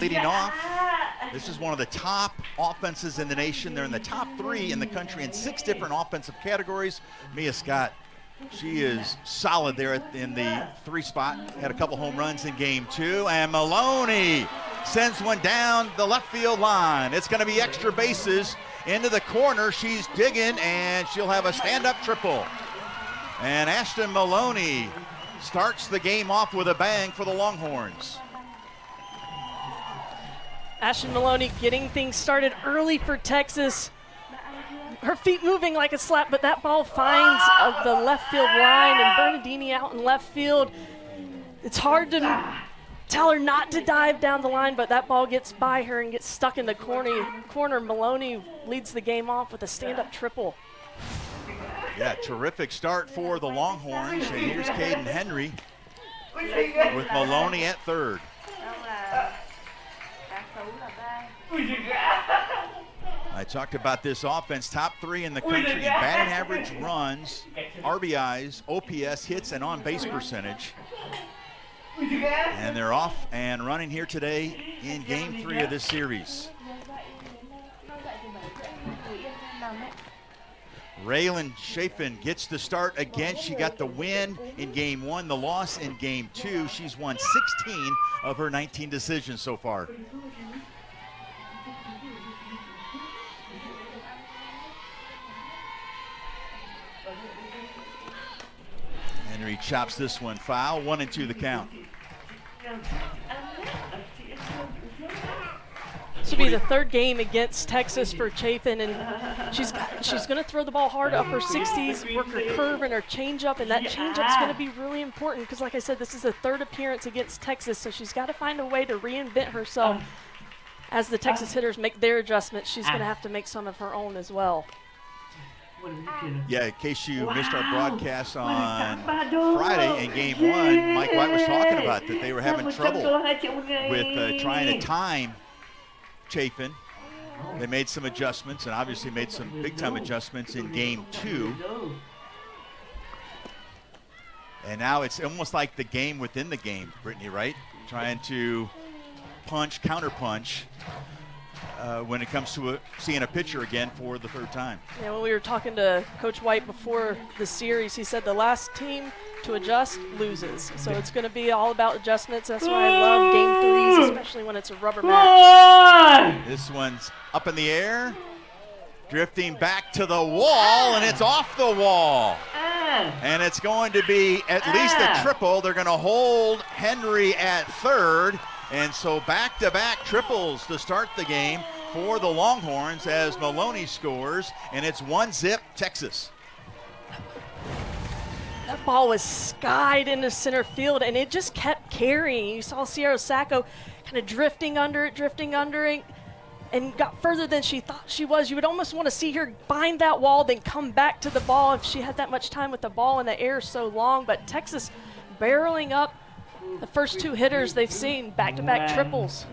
Leading off, this is one of the top offenses in the nation. They're in the top 3 in the country in 6 different offensive categories. Mia Scott, she is solid there in the 3 spot. Had a couple home runs in game 2. And Maloney sends one down the left field line. It's going to be extra bases into the corner. She's digging, and she'll have a stand-up triple. And Ashton Maloney starts the game off with a bang for the Longhorns. Ashton Maloney getting things started early for Texas. Her feet moving like a slap, but that ball finds the left field line, and Bernardini out in left field. It's hard to tell her not to dive down the line, but that ball gets by her and gets stuck in the corner. Maloney leads the game off with a stand-up triple. Yeah, terrific start for the Longhorns, and here's Caden Henry with Maloney at third. I talked about this offense, top 3 in the country in batting average, runs, RBIs, OPS, hits, and on-base percentage. And they're off and running here today in game 3 of this series. Raylan Chaffin gets the start again. She got the win in game 1, the loss in game 2. She's won 16 of her 19 decisions so far. Henry chops this one foul, 1-2 the count. This will be the 3rd game against Texas for Chaffin, and she's going to throw the ball hard, upper 60s, work her curve and her changeup, and that changeup's going to be really important because, like I said, this is the 3rd appearance against Texas, so she's got to find a way to reinvent herself. As the Texas hitters make their adjustments, she's going to have to make some of her own as well. Yeah, in case you missed our broadcast on Friday in game 1, Mike White was talking about that they were having trouble with trying to time Chaffin. They made some adjustments and obviously made some big-time adjustments in game 2. And now it's almost like the game within the game, Brittany, right? Trying to punch, counter-punch. When it comes to seeing a pitcher again for the 3rd time. Yeah, when we were talking to Coach White before the series, he said the last team to adjust loses. So it's going to be all about adjustments. That's why I love game 3s, especially when it's a rubber match. This one's up in the air, drifting back to the wall, and it's off the wall. And it's going to be at least a triple. They're going to hold Henry at 3rd. And so back-to-back triples to start the game for the Longhorns as Maloney scores, and it's 1-0 Texas. That ball was skied into center field, and it just kept carrying. You saw Sierra Sacco kind of drifting under it, and got further than she thought she was. You would almost want to see her bind that wall, then come back to the ball if she had that much time with the ball in the air so long. But Texas barreling up. The first 2 hitters they've seen, back-to-back triples.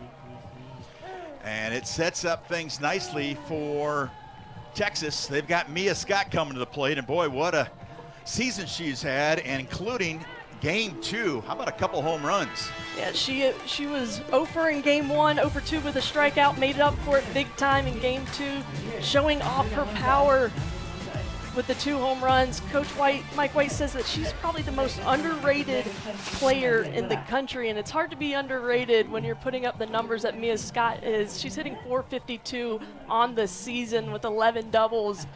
And it sets up things nicely for Texas. They've got Mia Scott coming to the plate, and boy, what a season she's had, including game 2. How about a couple home runs? Yeah, she was 0 for in game 1, 0 for 2 with a strikeout, made it up for it big time in game 2, showing off her power with the 2 home runs. Mike White says that she's probably the most underrated player in the country, and it's hard to be underrated when you're putting up the numbers that Mia Scott is. She's hitting .452 on the season with 11 doubles.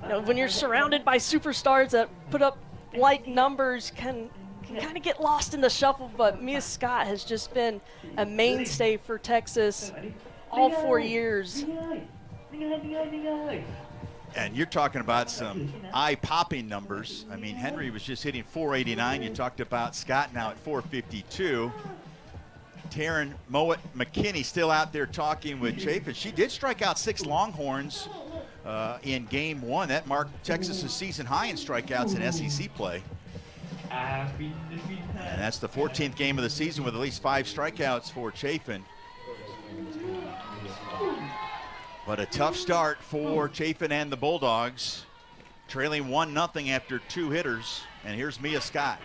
You know, when you're surrounded by superstars that put up like numbers can kind of get lost in the shuffle, but Mia Scott has just been a mainstay for Texas all 4 years. And you're talking about some eye-popping numbers. I mean, Henry was just hitting .489. You talked about Scott now at .452. Taryn Mowat McKinney still out there talking with Chaffin. She did strike out 6 Longhorns in game 1. That marked Texas's season high in strikeouts in SEC play. And that's the 14th game of the season with at least 5 strikeouts for Chaffin. But a tough start for Chaffin and the Bulldogs, trailing 1-0 after 2 hitters. And here's Mia Scott.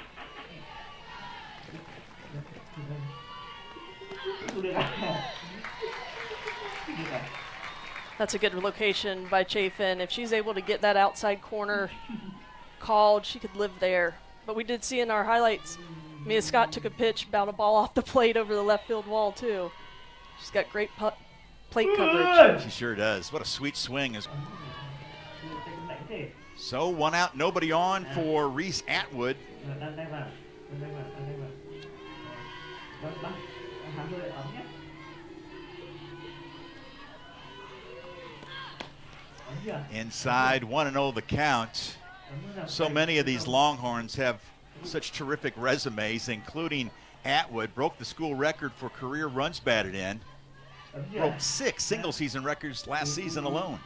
That's a good location by Chaffin. If she's able to get that outside corner called, she could live there. But we did see in our highlights, Mia Scott took a pitch, bound a ball off the plate over the left field wall too. She's got great plate coverage. She sure does. What a sweet swing. So 1 out, nobody on for Reese Atwood. Inside, 1-0 the count. So many of these Longhorns have such terrific resumes, including Atwood. Broke the school record for career runs batted in. Broke 6 single-season records last season alone.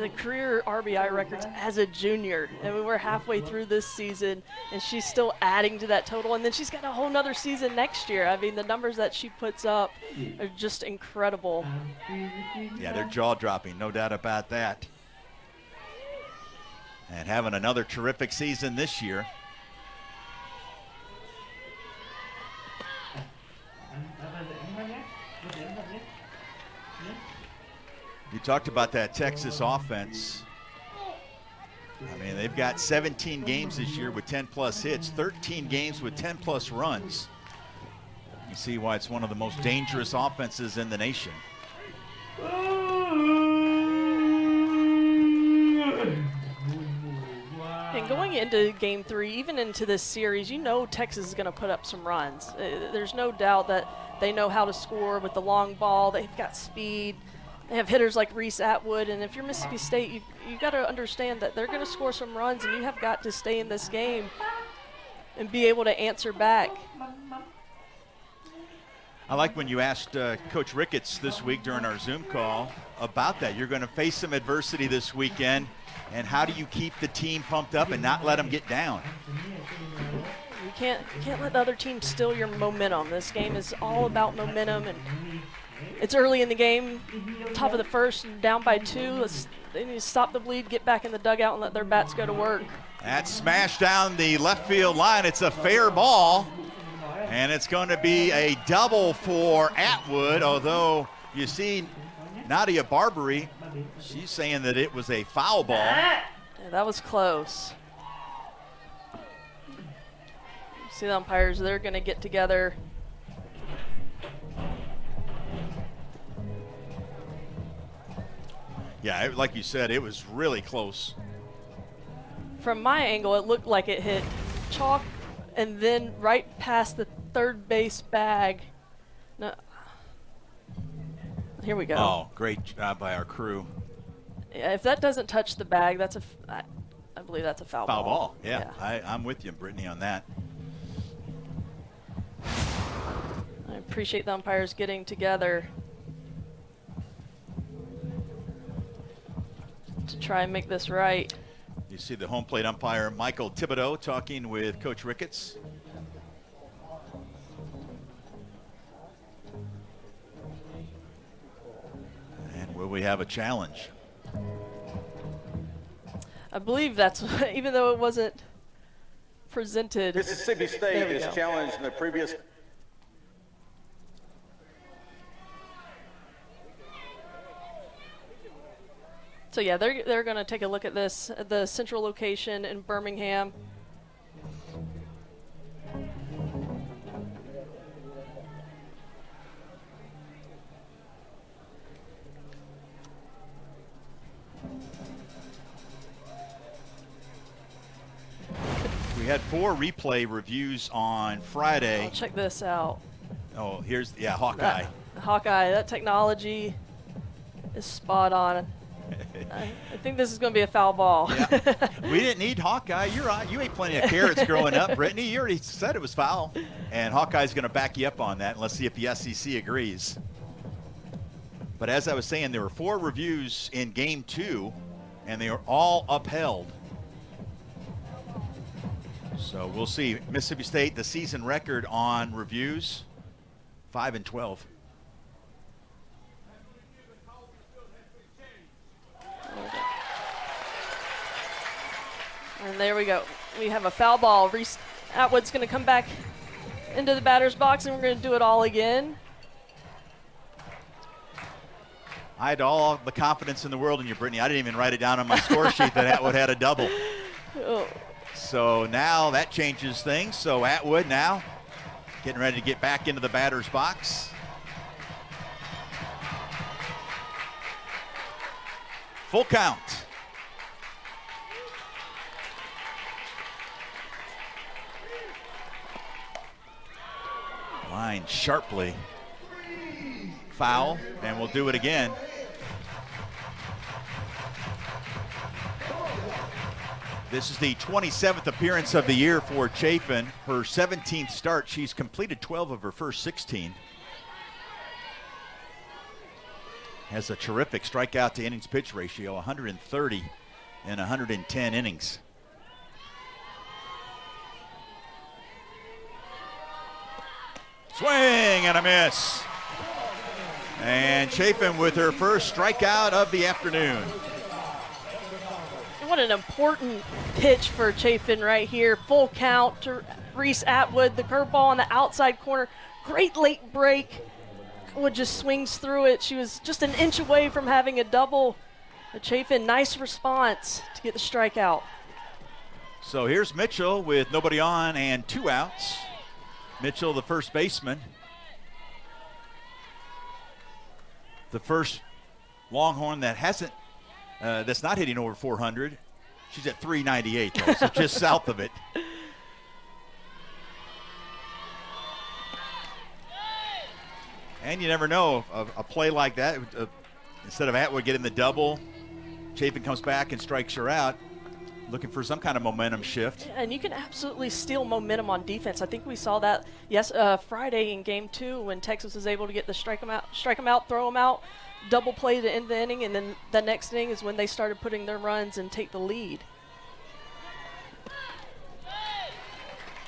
The career RBI records as a junior. I mean, we're halfway through this season, and she's still adding to that total. And then she's got a whole nother season next year. I mean, the numbers that she puts up are just incredible. Yeah, they're jaw-dropping, no doubt about that. And having another terrific season this year. You talked about that Texas offense. I mean, they've got 17 games this year with 10-plus hits, 13 games with 10-plus runs. You see why it's one of the most dangerous offenses in the nation. And going into Game 3, even into this series, you know Texas is going to put up some runs. There's no doubt that they know how to score with the long ball. They've got speed. They have hitters like Reese Atwood. And if you're Mississippi State, you got to understand that they're going to score some runs, and you have got to stay in this game and be able to answer back. I like when you asked Coach Ricketts this week during our Zoom call about that. You're going to face some adversity this weekend, and how do you keep the team pumped up and not let them get down? You can't let the other team steal your momentum. This game is all about momentum, and it's early in the game, top of the first, down by 2. They need to stop the bleed, get back in the dugout, and let their bats go to work. That smashed down the left field line. It's a fair ball, and it's going to be a double for Atwood, although you see Nadia Barbary, she's saying that it was a foul ball. Yeah, that was close. See the umpires, they're going to get together. Yeah, like you said, it was really close. From my angle, it looked like it hit chalk and then right past the third base bag. No. Here we go. Oh, great job by our crew. Yeah, if that doesn't touch the bag, I believe that's a foul ball. Foul ball, yeah. I'm with you, Brittany, on that. I appreciate the umpires getting together to try and make this right. You see the home plate umpire, Michael Thibodeau, talking with Coach Ricketts. And will we have a challenge? I believe that's, even though it wasn't presented. Mississippi State is challenged in the previous. So yeah, they're going to take a look at this at the central location in Birmingham. We had 4 replay reviews on Friday. I'll check this out. Oh, here's, Hawkeye. Hawkeye, that technology is spot on. I think this is going to be a foul ball. Yeah. We didn't need Hawkeye. You're right. You ate plenty of carrots growing up, Brittany. You already said it was foul. And Hawkeye's going to back you up on that, and let's see if the SEC agrees. But as I was saying, there were 4 reviews in Game 2, and they are all upheld. So we'll see. Mississippi State, the season record on reviews, 5-12. And there we go. We have a foul ball. Reese Atwood's going to come back into the batter's box, and we're going to do it all again. I had all the confidence in the world in you, Brittany. I didn't even write it down on my score sheet that Atwood had a double. Oh. So now that changes things. So Atwood now getting ready to get back into the batter's box. Full count. Line sharply. Foul, and we'll do it again. This is the 27th appearance of the year for Chaffin. Her 17th start. She's completed 12 of her first 16. Has a terrific strikeout to innings pitch ratio, 130 in 110 innings. Swing and a miss. And Chaffin with her first strikeout of the afternoon. What an important pitch for Chaffin right here. Full count to Reese Atwood. The curveball on the outside corner. Great late break. Atwood just swings through it. She was just an inch away from having a double. But Chaffin, nice response to get the strikeout. So here's Mitchell with nobody on and 2 outs. Mitchell, the first baseman. The first Longhorn that hasn't, that's not hitting over 400. She's at 398, though, so just south of it. And you never know, a play like that, instead of Atwood getting the double, Chaffin comes back and strikes her out, looking for some kind of momentum shift. And you can absolutely steal momentum on defense. I think we saw that Friday in Game 2 when Texas was able to get the strike them out, throw them out, double play to end the inning, and then the next inning is when they started putting their runs and take the lead.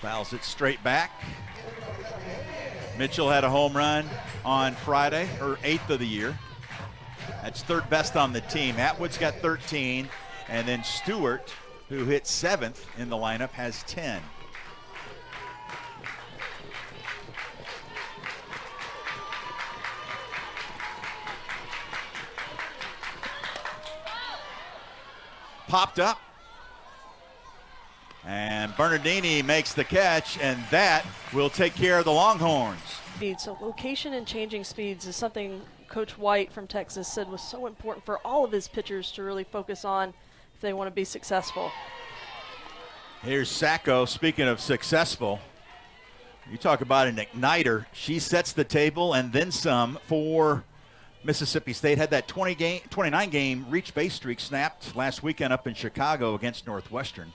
Fouls it straight back. Mitchell had a home run on Friday, her 8th of the year. That's 3rd best on the team. Atwood's got 13, and then Stewart, who hit 7th in the lineup, has 10. Popped up. And Bernardini makes the catch, and that will take care of the Longhorns. So location and changing speeds is something Coach White from Texas said was so important for all of his pitchers to really focus on if they want to be successful. Here's Sacco. Speaking of successful, you talk about an igniter. She sets the table and then some for Mississippi State. Had that 29-game reach base streak snapped last weekend up in Chicago against Northwestern.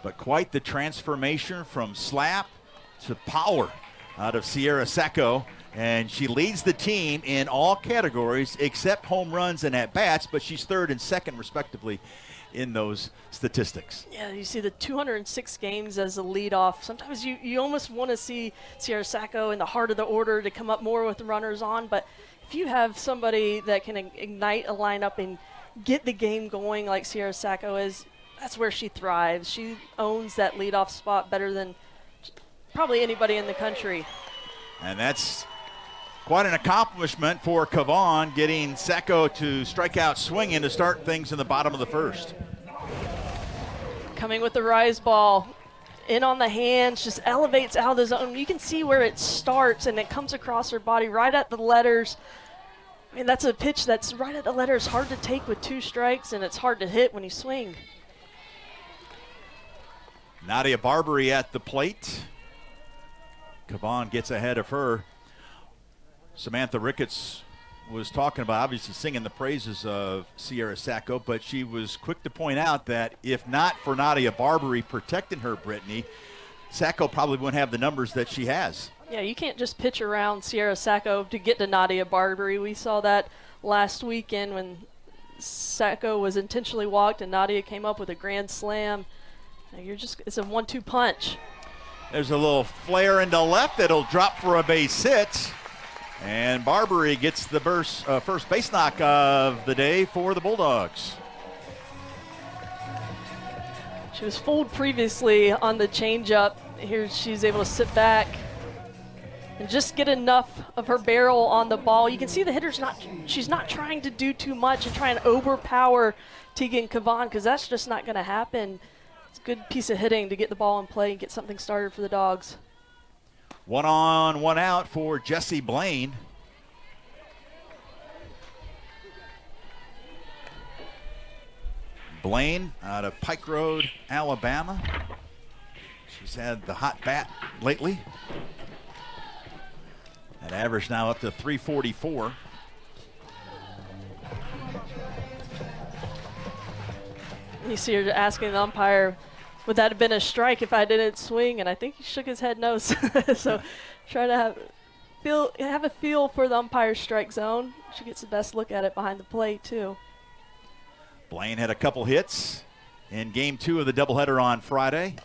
But quite the transformation from slap to power out of Sierra Sacco. And she leads the team in all categories except home runs and at-bats, but she's 3rd and 2nd, respectively, in those statistics. Yeah, you see the 206 games as a leadoff. Sometimes you almost want to see Sierra Sacco in the heart of the order to come up more with runners on, but if you have somebody that can ignite a lineup and get the game going like Sierra Sacco is, that's where she thrives. She owns that leadoff spot better than probably anybody in the country. And that's quite an accomplishment for Chaffin, getting Sacco to strike out swinging to start things in the bottom of the 1st. Coming with the rise ball, in on the hands, just elevates out of the zone. You can see where it starts, and it comes across her body right at the letters. I mean, that's a pitch that's right at the letters, hard to take with 2 strikes, and it's hard to hit when you swing. Nadia Barbary at the plate. Chaffin gets ahead of her. Samantha Ricketts was talking about, obviously singing the praises of Sierra Sacco, but she was quick to point out that if not for Nadia Barbary protecting her, Brittany, Sacco probably wouldn't have the numbers that she has. Yeah, you can't just pitch around Sierra Sacco to get to Nadia Barbary. We saw that last weekend when Sacco was intentionally walked and Nadia came up with a grand slam. It's a 1-2 punch. There's a little flare into left that'll drop for a base hit. And Barbary gets the first base knock of the day for the Bulldogs. She was fooled previously on the changeup. Here she's able to sit back. and just get enough of her barrel on the ball. You can see the hitter's she's not trying to do too much and try and overpower Tegan Cavan, because that's just not going to happen. It's a good piece of hitting to get the ball in play and get something started for the Dogs. 1 on, 1 out for Jessie Blaine. Blaine out of Pike Road, Alabama. She's had the hot bat lately. That average now up to 344. You see her asking the umpire, would that have been a strike if I didn't swing? And I think he shook his head no. So try to have a feel for the umpire's strike zone. She gets the best look at it behind the plate too. Blaine had a couple hits in game 2 of the doubleheader on Friday.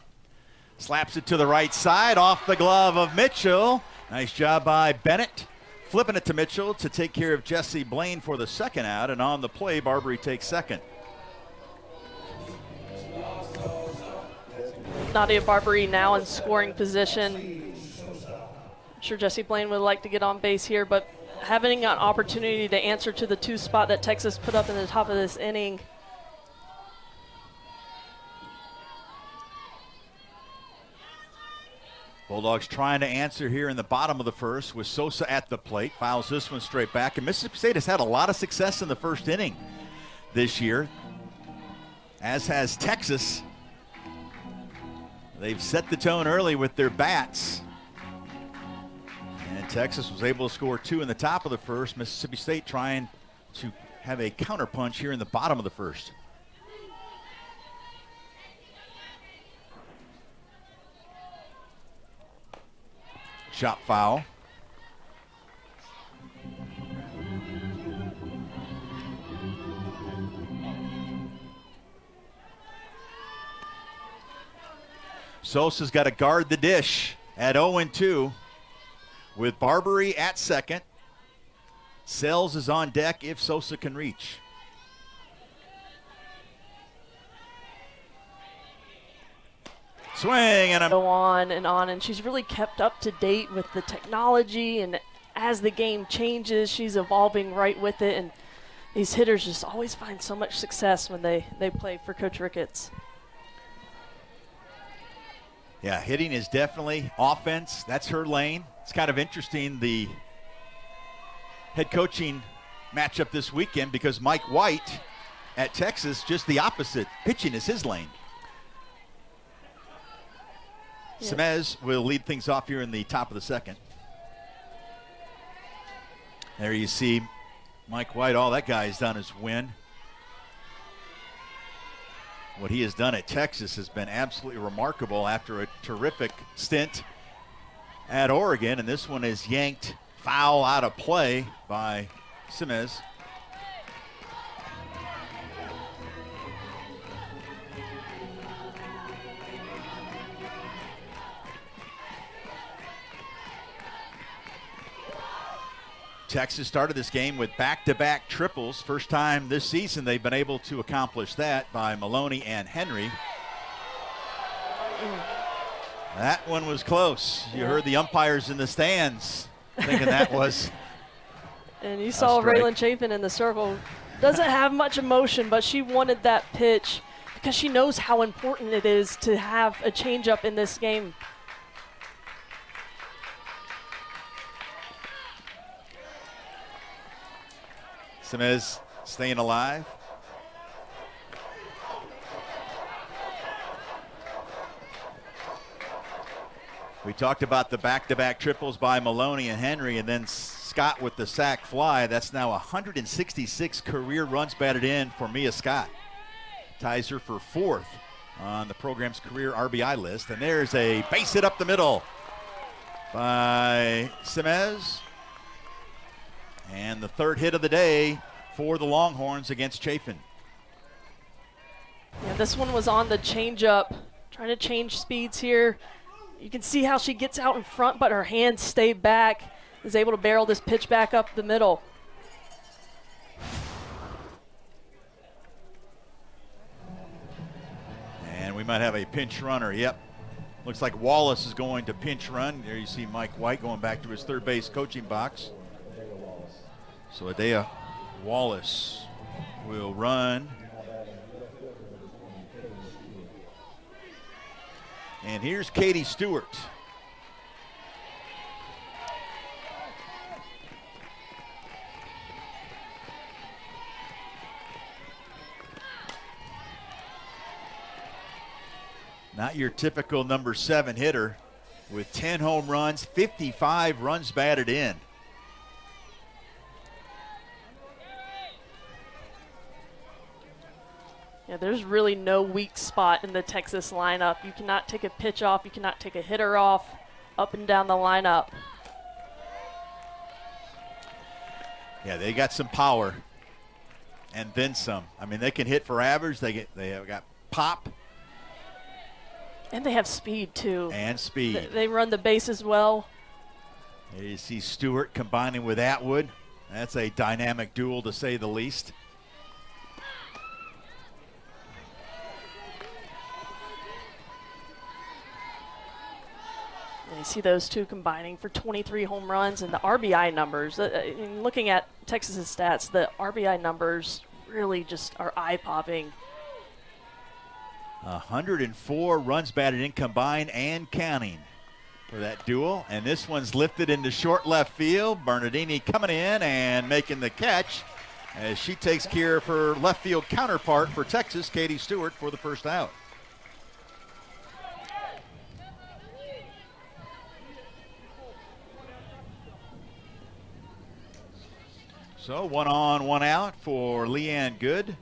Slaps it to the right side off the glove of Mitchell. Nice job by Bennett. Flipping it to Mitchell to take care of Jessie Blaine for the second out. And on the play, Barbary takes second. Nadia Barbary now in scoring position. I'm sure Jessie Blaine would like to get on base here, but having an opportunity to answer to the 2 spot that Texas put up in the top of this inning. Bulldogs trying to answer here in the bottom of the first with Sosa at the plate. Fouls this one straight back. And Mississippi State has had a lot of success in the first inning this year, as has Texas. They've set the tone early with their bats. And Texas was able to score 2 in the top of the first. Mississippi State trying to have a counterpunch here in the bottom of the first. Chop foul. Sosa's got to guard the dish at 0-2 with Barbary at second. Sells is on deck if Sosa can reach. Swing and go on, and she's really kept up to date with the technology, and as the game changes, she's evolving right with it, and these hitters just always find so much success when they play for Coach Ricketts. Yeah, hitting is definitely offense. That's her lane. It's kind of interesting, the head coaching matchup this weekend, because Mike White at Texas, just the opposite. Pitching is his lane. Yeah. Semez will lead things off here in the top of the second. There you see Mike White. All that guy has done is win. What he has done at Texas has been absolutely remarkable after a terrific stint at Oregon. And this one is yanked foul out of play by Semez. Texas started this game with back-to-back triples. First time this season they've been able to accomplish that by Maloney and Henry. That one was close. You heard the umpires in the stands thinking that was and you saw Raylan Chaffin in the circle. Doesn't have much emotion, but she wanted that pitch because she knows how important it is to have a changeup in this game. Semez staying alive. We talked about the back-to-back triples by Maloney and Henry, and then Scott with the sac fly. That's now 166 career runs batted in for Mia Scott. Ties her for 4th on the program's career RBI list. And there's a base hit up the middle by Semez. And the 3rd hit of the day for the Longhorns against Chaffin. Yeah, this one was on the changeup, trying to change speeds here. You can see how she gets out in front, but her hands stay back, is able to barrel this pitch back up the middle. And we might have a pinch runner, yep. Looks like Wallace is going to pinch run. There you see Mike White going back to his third base coaching box. So Adea Wallace will run. And here's Katie Stewart. Not your typical number 7 hitter with 10 home runs, 55 runs batted in. Yeah, there's really no weak spot in the Texas lineup. You cannot take a pitch off. You cannot take a hitter off. Up and down the lineup. Yeah, they got some power and then some. I mean, they can hit for average. They have got pop. And they have speed, too. And speed. They run the bases well. There you see Stewart combining with Atwood. That's a dynamic duel, to say the least. And you see those two combining for 23 home runs, and the RBI numbers. Looking at Texas's stats, the RBI numbers really just are eye-popping. 104 runs batted in combined and counting for that duel. And this one's lifted into short left field. Bernardini coming in and making the catch as she takes care of her left field counterpart for Texas, Katie Stewart, for the first out. So 1 on, 1 out for Leanne Good.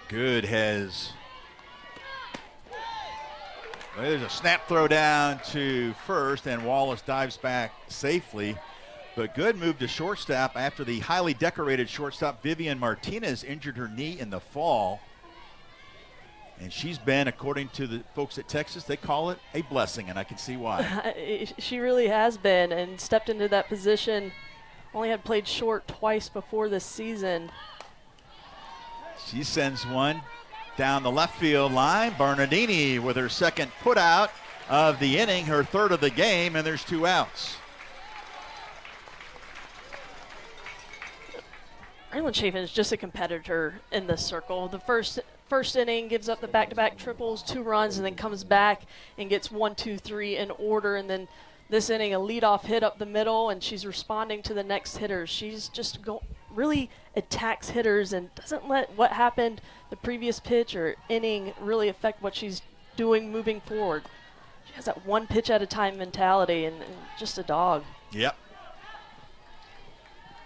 Good has, well, there's a snap throw down to first, and Wallace dives back safely. But Good moved to shortstop after the highly decorated shortstop Vivian Martinez injured her knee in the fall. And she's been, according to the folks at Texas, they call it a blessing, and I can see why. She really has been, and stepped into that position. Only had played short twice before this season. She sends one down the left field line. Bernardini with her second putout of the inning, her third of the game, and there's 2 outs. Ryland Chaffin is just a competitor in this circle. The first inning gives up the back-to-back triples, 2 runs, and then comes back and gets 1, 2, 3 in order. And then this inning, a leadoff hit up the middle, and she's responding to the next hitter. She's just really attacks hitters and doesn't let what happened the previous pitch or inning really affect what she's doing moving forward. She has that one pitch at a time mentality and just a dog. Yep.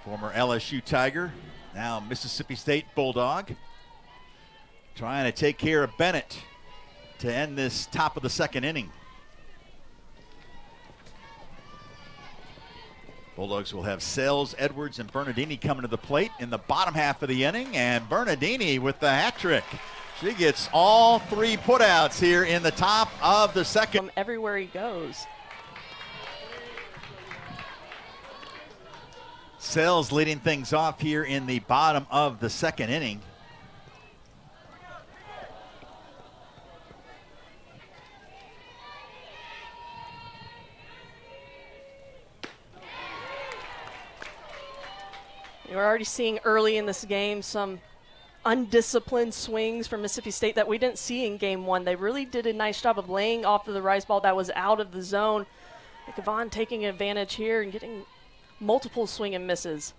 Former LSU Tiger, now Mississippi State Bulldog. Trying to take care of Bennett to end this top of the second inning. Bulldogs will have Sells, Edwards, and Bernardini coming to the plate in the bottom half of the inning, and Bernardini with the hat trick. She gets all 3 putouts here in the top of the second. From everywhere he goes. Sells leading things off here in the bottom of the second inning. We're already seeing early in this game some undisciplined swings from Mississippi State that we didn't see in game 1. They really did a nice job of laying off of the rise ball that was out of the zone. Chaffin taking advantage here and getting multiple swing and misses.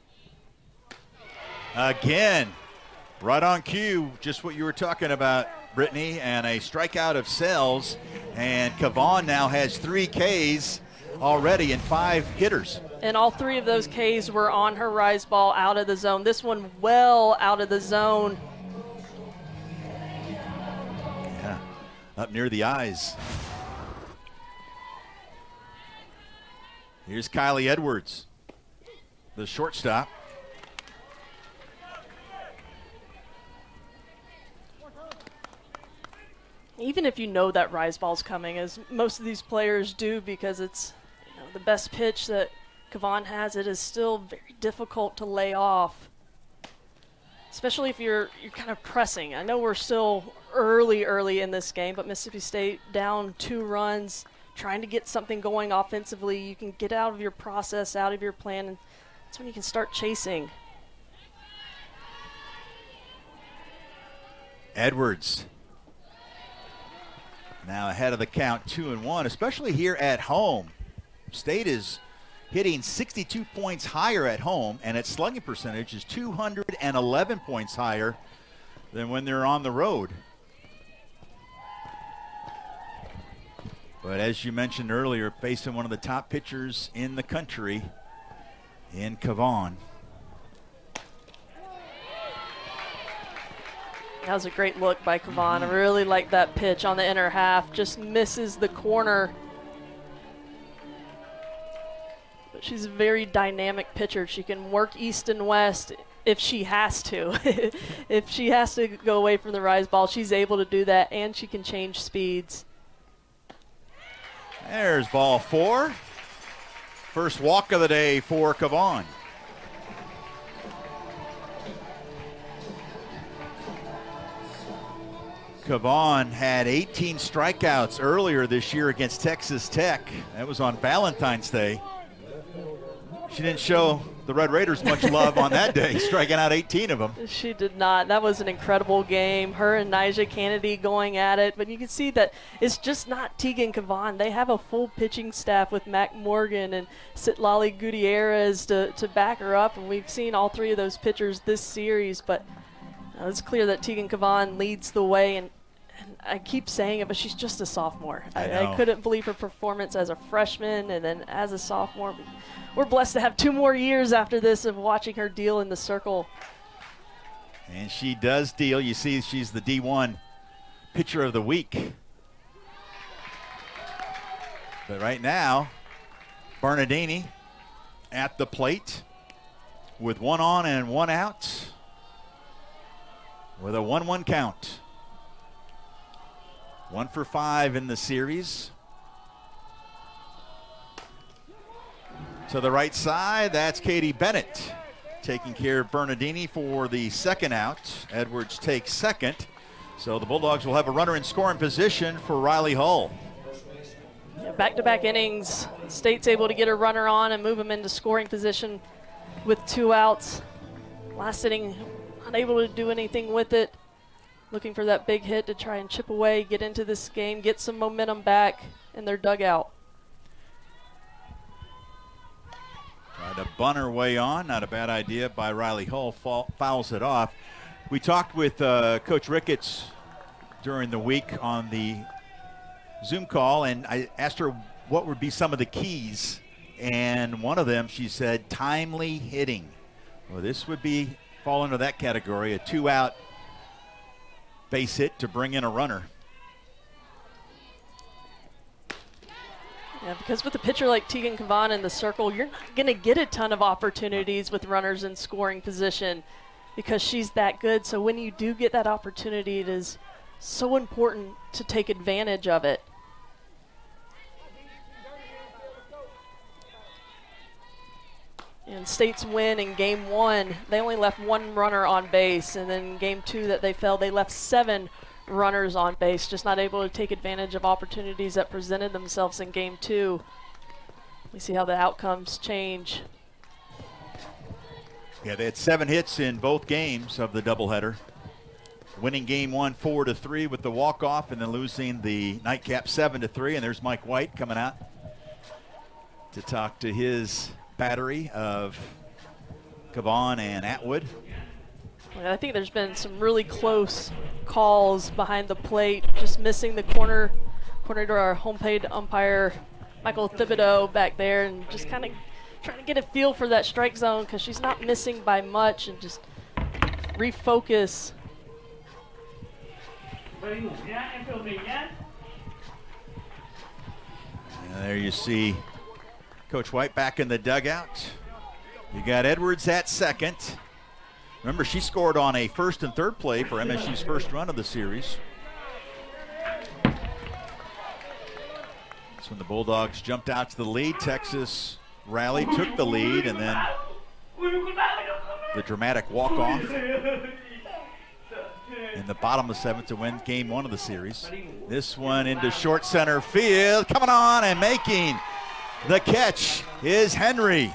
Again, right on cue, just what you were talking about, Brittany, and a strikeout of Sells. And Chaffin now has 3 Ks already and 5 hitters. And all 3 of those Ks were on her rise ball out of the zone. This one well out of the zone. Yeah, up near the eyes. Here's Kylie Edwards, the shortstop. Even if you know that rise ball's coming, as most of these players do, because it's the best pitch that Chaffin has, it is still very difficult to lay off. especially if you're kind of pressing. I know we're still early in this game, but Mississippi State down 2 runs, trying to get something going offensively. You can get out of your process, out of your plan, and that's when you can start chasing. Edwards now ahead of the count, 2-1, especially here at home. State is hitting 62 points higher at home, and its slugging percentage is 211 points higher than when they're on the road. But as you mentioned earlier, facing one of the top pitchers in the country in Chaffin. That was a great look by Chaffin. I really like that pitch on the inner half. Just misses the corner. But she's a very dynamic pitcher. She can work east and west if she has to. If she has to go away from the rise ball, she's able to do that, and she can change speeds. There's ball 4. First walk of the day for Chaffin. Chaffin had 18 strikeouts earlier this year against Texas Tech. That was on Valentine's Day. She didn't show the Red Raiders much love on that day, striking out 18 of them. She did not. That was an incredible game. Her and Nyjah Kennedy going at it. But you can see that it's just not Tegan Chaffin. They have a full pitching staff with Mac Morgan and Citlali Gutierrez to back her up. And we've seen all 3 of those pitchers this series. But it's clear that Tegan Chaffin leads the way. And I keep saying it, but she's just a sophomore. I couldn't believe her performance as a freshman and then as a sophomore. We're blessed to have 2 more years after this of watching her deal in the circle. And she does deal. You see she's the D1 Pitcher of the Week. But right now, Bernardini at the plate with 1 on and 1 out with a 1-1 count. 1 for 5 in the series. To the right side, that's Katie Bennett taking care of Bernardini for the 2nd out. Edwards takes 2nd. So the Bulldogs will have a runner in scoring position for Riley Hull. Yeah, back-to-back innings. State's able to get a runner on and move him into scoring position with 2 outs. Last inning, unable to do anything with it. Looking for that big hit to try and chip away, get into this game, get some momentum back in their dugout. Tried to bunt her way on. Not a bad idea by Riley Hull. Fouls it off. We talked with Coach Ricketts during the week on the Zoom call, and I asked her what would be some of the keys. And one of them, she said, timely hitting. Well, this would fall into that category, a 2-out base hit to bring in a runner. Yeah, because with a pitcher like Tegan Chaffin in the circle, you're not going to get a ton of opportunities with runners in scoring position because she's that good. So when you do get that opportunity, it is so important to take advantage of it. And State's win in Game 1, they only left 1 runner on base. And then in Game 2 that they fell, they left 7 runners on base, just not able to take advantage of opportunities that presented themselves in Game 2. We see how the outcomes change. Yeah, they had 7 hits in both games of the doubleheader. Winning Game 1 4-3 with the walk-off, and then losing the nightcap 7-3. And there's Mike White coming out to talk to his battery of Chaffin and Atwood. I think there's been some really close calls behind the plate, just missing the corner to our home plate umpire, Michael Thibodeau, back there, and just kind of trying to get a feel for that strike zone because she's not missing by much, and just refocus. And there you see Coach White back in the dugout. You got Edwards at 2nd. Remember, she scored on a 1st and 3rd play for MSU's first run of the series. That's when the Bulldogs jumped out to the lead. Texas rallied, took the lead, and then the dramatic walk-off in the bottom of the seventh to win game one of the series. This one into short center field. Coming on and making the catch is Henry.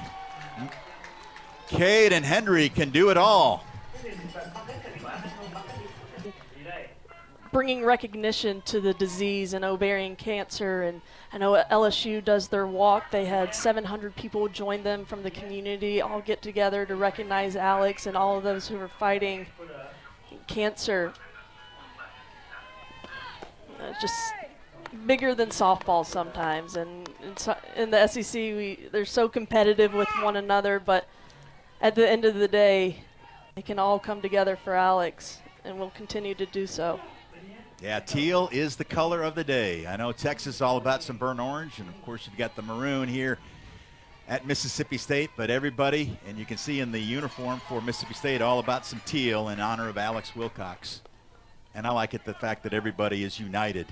Cade and Henry can do it all. Bringing recognition to the disease and ovarian cancer, and I know LSU does their walk. They had 700 people join them from the community, all get together to recognize Alex and all of those who are fighting cancer. Just bigger than softball sometimes, and in the SEC they're so competitive with one another, but at the end of the day they can all come together for Alex, and will continue to do so. Yeah, teal is the color of the day. I know Texas is all about some burnt orange, and of course you've got the maroon here at Mississippi State, but everybody, and you can see in the uniform for Mississippi State, all about some teal in honor of Alex Wilcox. And I like it, the fact that everybody is united,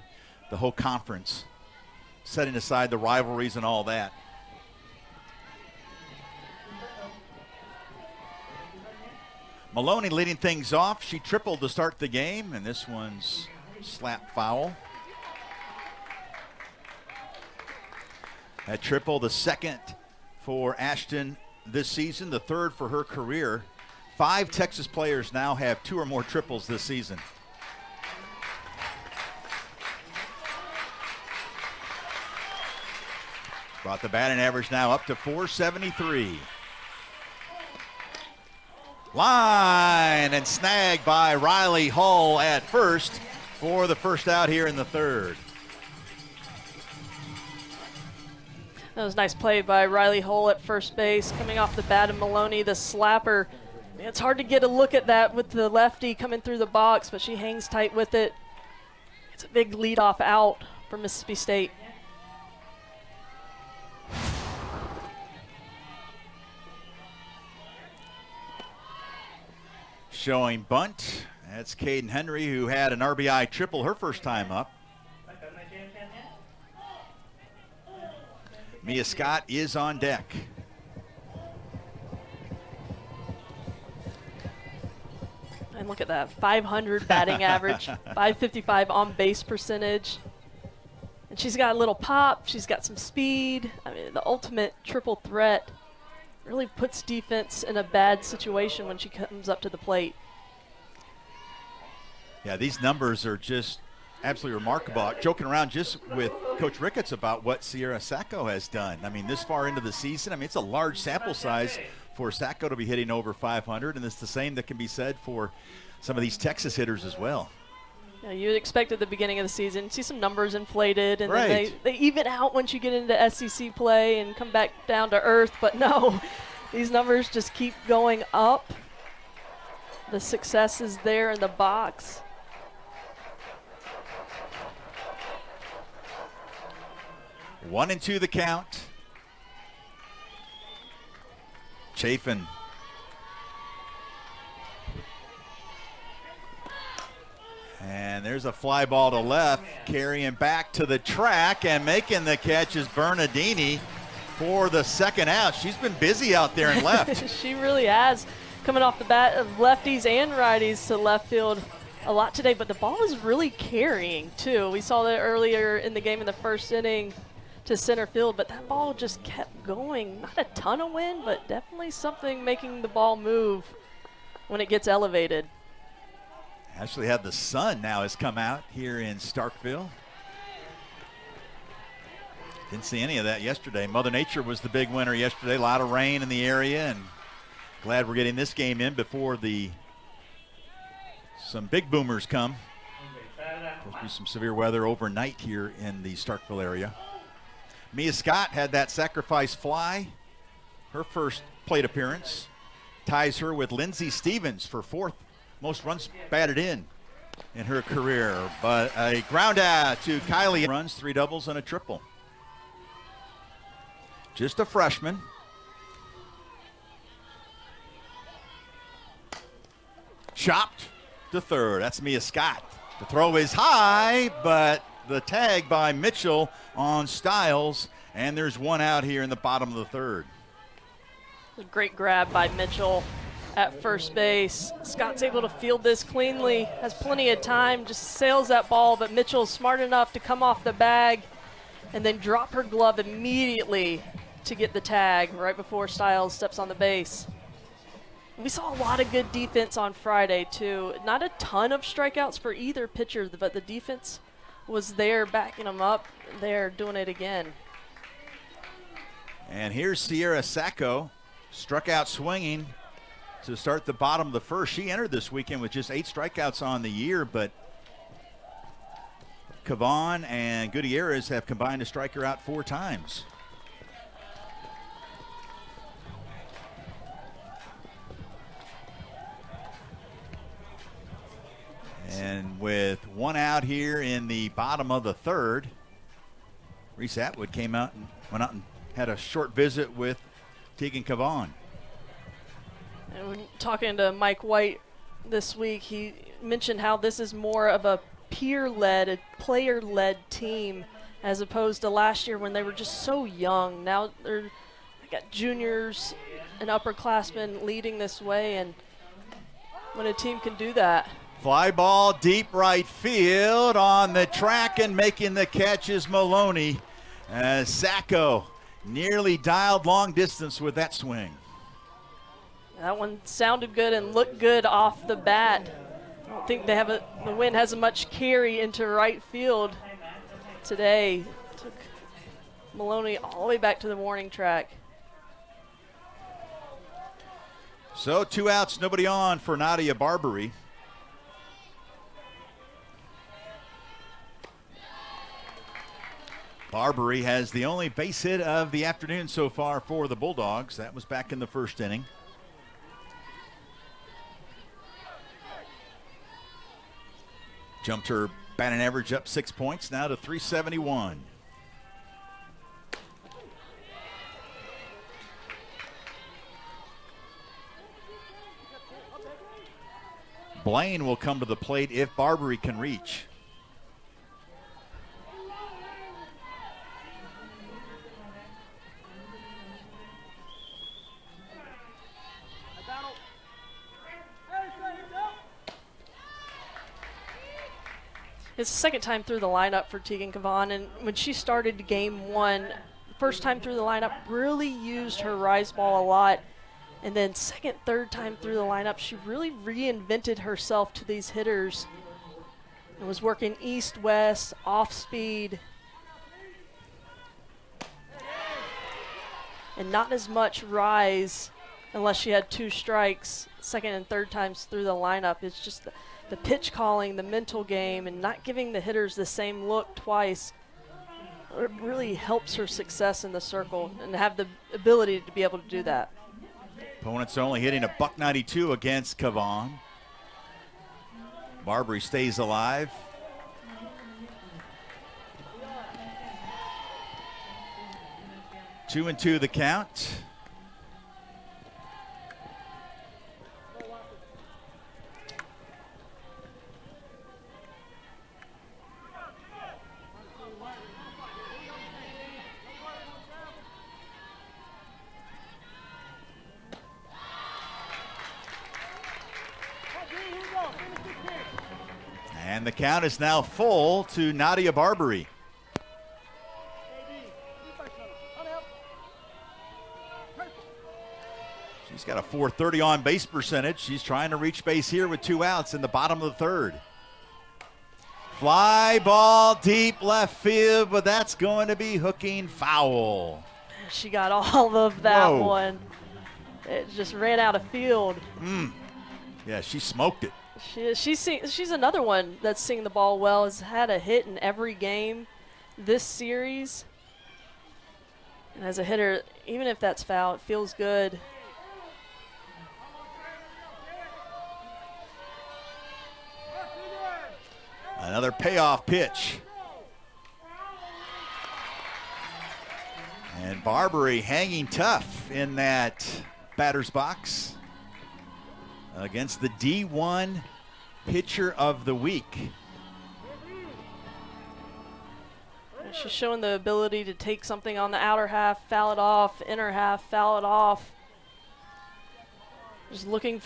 the whole conference, setting aside the rivalries and all that. Maloney leading things off. She tripled to start the game, and this one's slap foul. That triple, the second for Ashton this season, the third for her career. 5 Texas players now have 2 or more triples this season. Brought the batting average now up to 473. Line and snag by Riley Hull at first for the first out here in the third. That was a nice play by Riley Hull at first base, coming off the bat of Maloney, the slapper. It's hard to get a look at that with the lefty coming through the box, but she hangs tight with it. It's a big leadoff out for Mississippi State. Showing bunt. That's Caden Henry, who had an RBI triple her first time up. Mia Scott is on deck. And look at that, 500 batting average, 555 on base percentage. And she's got a little pop, she's got some speed. I mean, the ultimate triple threat. Really puts defense in a bad situation when she comes up to the plate. Yeah, these numbers are just absolutely remarkable. Joking around just with Coach Ricketts about what Sierra Sacco has done. I mean, this far into the season, I mean, it's a large sample size for Sacco to be hitting over 500, and it's the same that can be said for some of these Texas hitters as well. Yeah, you would expect at the beginning of the season, see some numbers inflated, and right. then they even out once you get into SEC play and come back down to earth. But no, these numbers just keep going up. The success is there in the box. One and two the count. Chaffin. And there's a fly ball to left, carrying back to the track, and making the catch is Bernardini for the second out. She's been busy out there in left. She really has, coming off the bat of lefties and righties to left field a lot today, but the ball is really carrying too. We saw that earlier in the game in the first inning to center field, but that ball just kept going. Not a ton of wind, but definitely something making the ball move when it gets elevated. Actually had the sun now has come out here in Starkville. Didn't see any of that yesterday. Mother Nature was the big winner yesterday. A lot of rain in the area, and glad we're getting this game in before some big boomers come. Supposed to be some severe weather overnight here in the Starkville area. Mia Scott had that sacrifice fly, her first plate appearance. Ties her with Lindsey Stevens for 4th most runs batted in her career. But a ground out to Kylie. Runs, 3 doubles and a triple. Just a freshman. Chopped to third. That's Mia Scott. The throw is high, but the tag by Mitchell on Stiles, and there's one out here in the bottom of the third. A great grab by Mitchell. at first base. Scott's able to field this cleanly, has plenty of time, just sails that ball, but Mitchell's smart enough to come off the bag and then drop her glove immediately to get the tag right before Stiles steps on the base. We saw a lot of good defense on Friday, too. Not a ton of strikeouts for either pitcher, but the defense was there backing them up. They're doing it again. And here's Sierra Sacco, struck out swinging to start the bottom of the first. She entered this weekend with just 8 strikeouts on the year, but Chaffin and Gutierrez have combined to strike her out 4 times. And with 1 out here in the bottom of the third, Reese Atwood came out and went out and had a short visit with Tegan Chaffin. And when talking to Mike White this week, he mentioned how this is more of a peer-led, a player-led team as opposed to last year when they were just so young. Now they got juniors and upperclassmen leading this way, and when a team can do that. Fly ball deep right field on the track, and making the catch is Maloney. Sacco nearly dialed long distance with that swing. That one sounded good and looked good off the bat. I don't think the wind has much carry into right field today. Took Maloney all the way back to the warning track. So 2 outs, nobody on for Nadia Barbary. Barbary has the only base hit of the afternoon so far for the Bulldogs. That was back in the first inning. Jumped her batting average up 6 points, now to 371. Blaine will come to the plate if Barbary can reach. It's the second time through the lineup for Tegan Chaffin, and when she started game 1, first time through the lineup, really used her rise ball a lot. And then second, third time through the lineup, she really reinvented herself to these hitters and was working east-west, off-speed, and not as much rise unless she had 2 strikes second and third times through the lineup. It's just the pitch calling, the mental game, and not giving the hitters the same look twice. It really helps her success in the circle and have the ability to be able to do that. Opponents only hitting a .192 against Chaffin. Barbary stays alive. Two and two the count. And the count is now full to Nadia Barbary. She's got a .430 on base percentage. She's trying to reach base here with 2 outs in the bottom of the third. Fly ball deep left field, but that's going to be hooking foul. She got all of that Whoa. one. It just ran out of field. Yeah, she smoked it. She's another one that's seeing the ball well, has had a hit in every game this series. And as a hitter, even if that's foul, it feels good. Another payoff pitch. And Barbary hanging tough in that batter's box against the D1 pitcher of the week. She's showing the ability to take something on the outer half, foul it off, inner half, foul it off. Just looking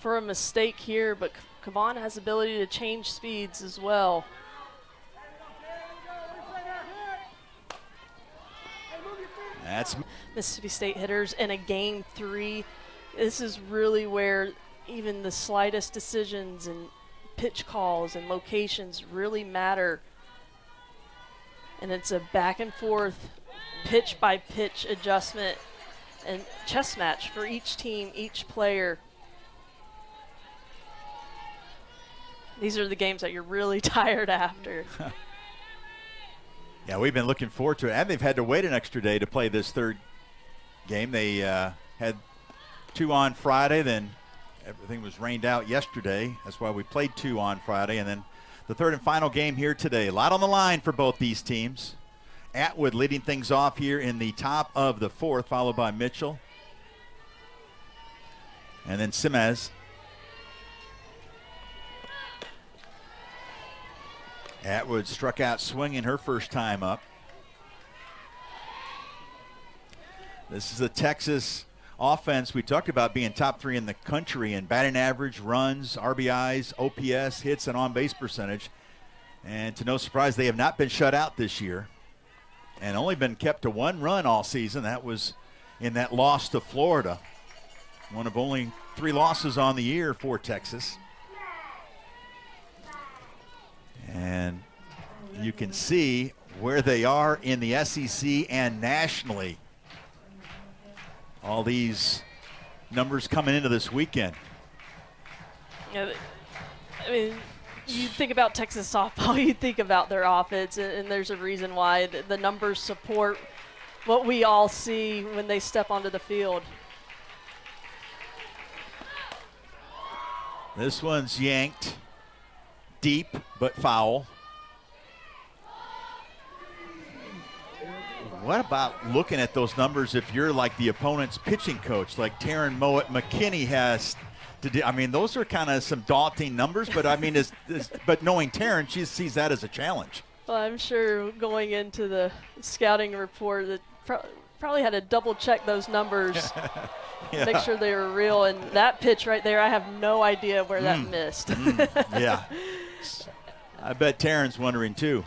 for a mistake here, but Kavan has the ability to change speeds as well. That's Mississippi State hitters in a game 3. This is really where even the slightest decisions and pitch calls and locations really matter. And it's a back and forth, pitch by pitch adjustment and chess match for each team, each player. These are the games that you're really tired after. Yeah, we've been looking forward to it, and they've had to wait an extra day to play this third game. They had 2 on Friday, then everything was rained out yesterday. That's why we played 2 on Friday, and then the third and final game here today. A lot on the line for both these teams. Atwood leading things off here in the top of the 4th, followed by Mitchell. And then Simez. Atwood struck out swinging her first time up. This is a Texas offense we talked about being top 3 in the country in batting average, runs, RBIs, OPS, hits, and on-base percentage. And to no surprise, they have not been shut out this year and only been kept to 1 run all season. That was in that loss to Florida. One of only 3 losses on the year for Texas. And you can see where they are in the SEC and nationally. All these numbers coming into this weekend. Yeah, I mean, you think about Texas softball, you think about their offense, and there's a reason why the numbers support what we all see when they step onto the field. This one's yanked deep but foul. What about looking at those numbers if you're like the opponent's pitching coach, like Taryn Mowat McKinney has to do? I mean, those are kind of some daunting numbers, but I mean, but knowing Taryn, she sees that as a challenge. Well, I'm sure going into the scouting report that probably had to double check those numbers, Yeah. make sure they were real. And that pitch right there, I have no idea where that missed. Yeah. I bet Taryn's wondering too.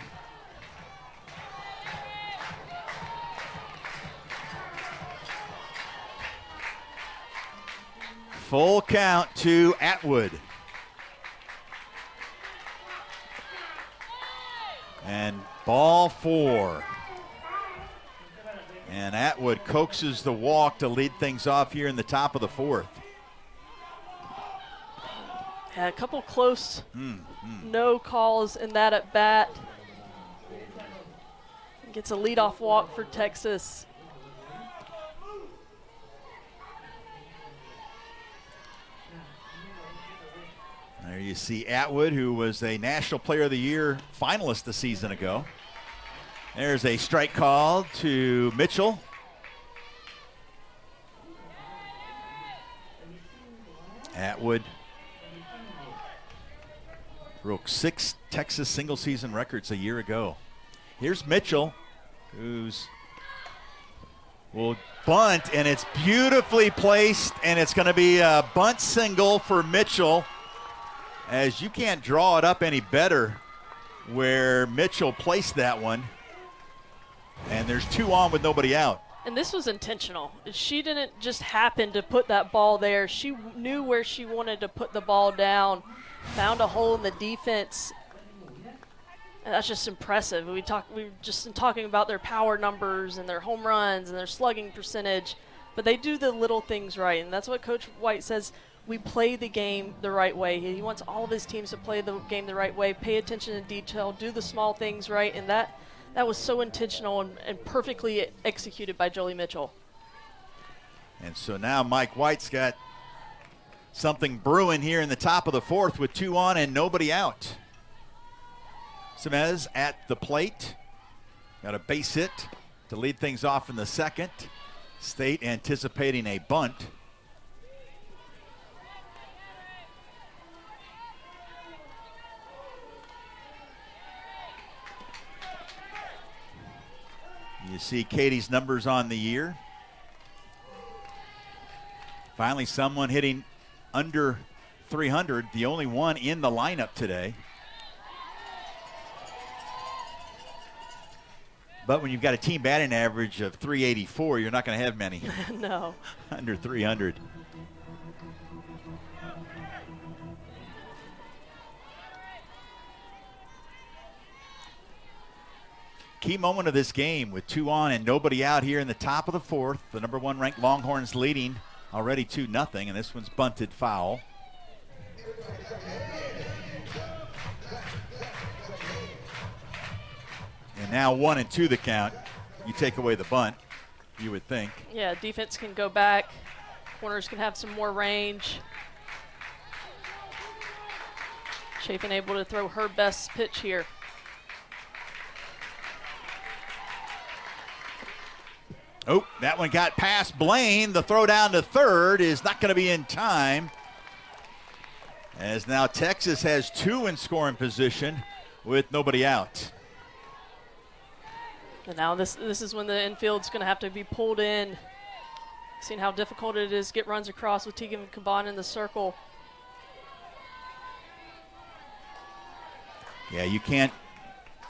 Full count to Atwood. And ball 4. And Atwood coaxes the walk to lead things off here in the top of the 4th. Yeah, a couple close no calls in that at bat. Gets a leadoff walk for Texas. There you see Atwood, who was a National Player of the Year finalist a season ago. There's a strike call to Mitchell. Atwood broke 6 Texas single-season records a year ago. Here's Mitchell, who's will bunt, and it's beautifully placed, and it's going to be a bunt single for Mitchell, as you can't draw it up any better where Mitchell placed that one. And there's 2 on with nobody out. And this was intentional. She didn't just happen to put that ball there. She knew where she wanted to put the ball down, found a hole in the defense. And that's just impressive. We were just talking about their power numbers and their home runs and their slugging percentage, but they do the little things right, and that's what Coach White says. We play the game the right way. He wants all of his teams to play the game the right way, pay attention to detail, do the small things right, and that was so intentional and perfectly executed by Jolie Mitchell. And so now Mike White's got something brewing here in the top of the 4th with 2 on and nobody out. Simez at the plate. Got a base hit to lead things off in the 2nd. State anticipating a bunt. You see Katie's numbers on the year. Finally, someone hitting under 300, the only one in the lineup today. But when you've got a team batting average of 384, you're not going to have many. No. Under 300. Key moment of this game with 2 on and nobody out here in the top of the 4th. The number 1 ranked Longhorns leading already 2-0, and this one's bunted foul. And now 1 and 2 the count. You take away the bunt, you would think. Yeah, defense can go back. Corners can have some more range. Chaffin able to throw her best pitch here. Oh, that one got past Blaine. The throw down to third is not going to be in time. As now Texas has 2 in scoring position with nobody out. And now this is when the infield's going to have to be pulled in. Seeing how difficult it is to get runs across with Tegan Caban in the circle. Yeah, you can't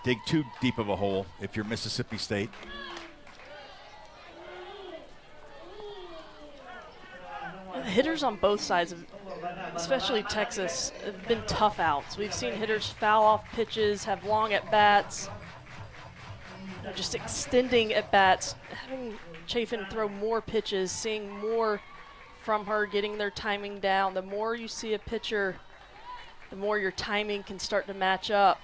dig too deep of a hole if you're Mississippi State. The hitters on both sides, especially Texas, have been tough outs. We've seen hitters foul off pitches, have long at-bats. Just extending at-bats, having Chaffin throw more pitches, seeing more from her, getting their timing down. The more you see a pitcher, the more your timing can start to match up.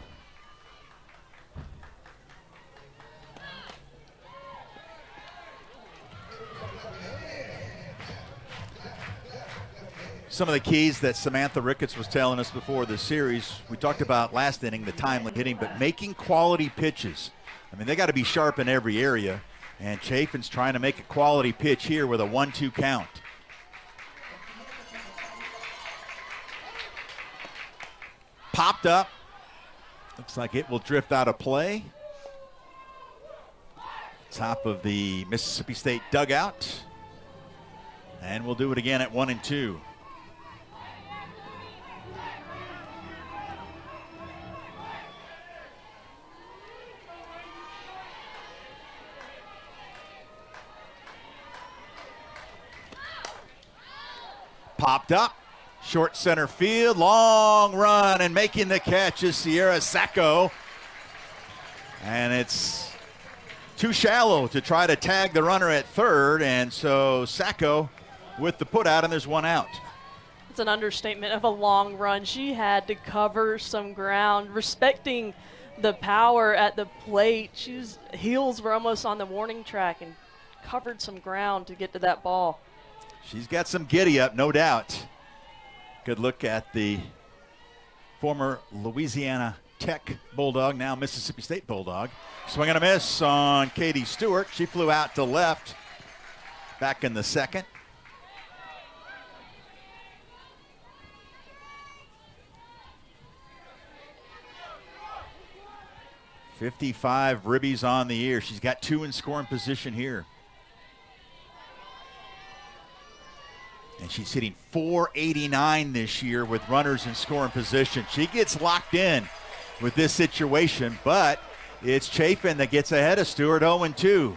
Some of the keys that Samantha Ricketts was telling us before the series, we talked about last inning, the timely hitting, but making quality pitches. I mean, they got to be sharp in every area, and Chaffin's trying to make a quality pitch here with a 1-2 count. Popped up. Looks like it will drift out of play. Top of the Mississippi State dugout. And we'll do it again at 1-2. Popped up, short center field, long run, and making the catch is Sierra Sacco. And it's too shallow to try to tag the runner at third, and so Sacco with the put out, and there's 1 out. It's an understatement of a long run. She had to cover some ground, respecting the power at the plate. Heels were almost on the warning track and covered some ground to get to that ball. She's got some giddy up, no doubt. Good look at the former Louisiana Tech Bulldog, now Mississippi State Bulldog. Swing and a miss on Katie Stewart. She flew out to left back in the second. .55 ribbies on the year. She's got 2 in scoring position here. And she's hitting .489 this year with runners in scoring position. She gets locked in with this situation, but it's Chaffin that gets ahead of Stewart 0-2.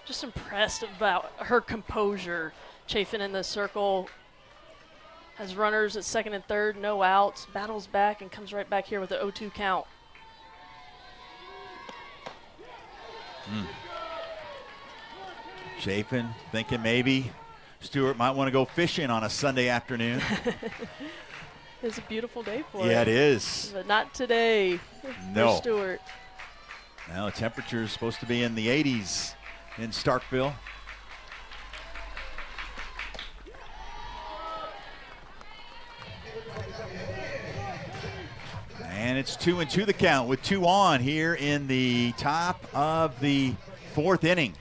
Just impressed about her composure. Chaffin in the circle, has runners at second and third, no outs, battles back and comes right back here with the 0-2 count. Chaffin thinking maybe Stewart might want to go fishing on a Sunday afternoon. It's a beautiful day for it. Yeah, it is. But not today No. for Stewart. Now the temperature is supposed to be in the 80s in Starkville. And it's 2-2 the count with 2 on here in the top of the 4th inning.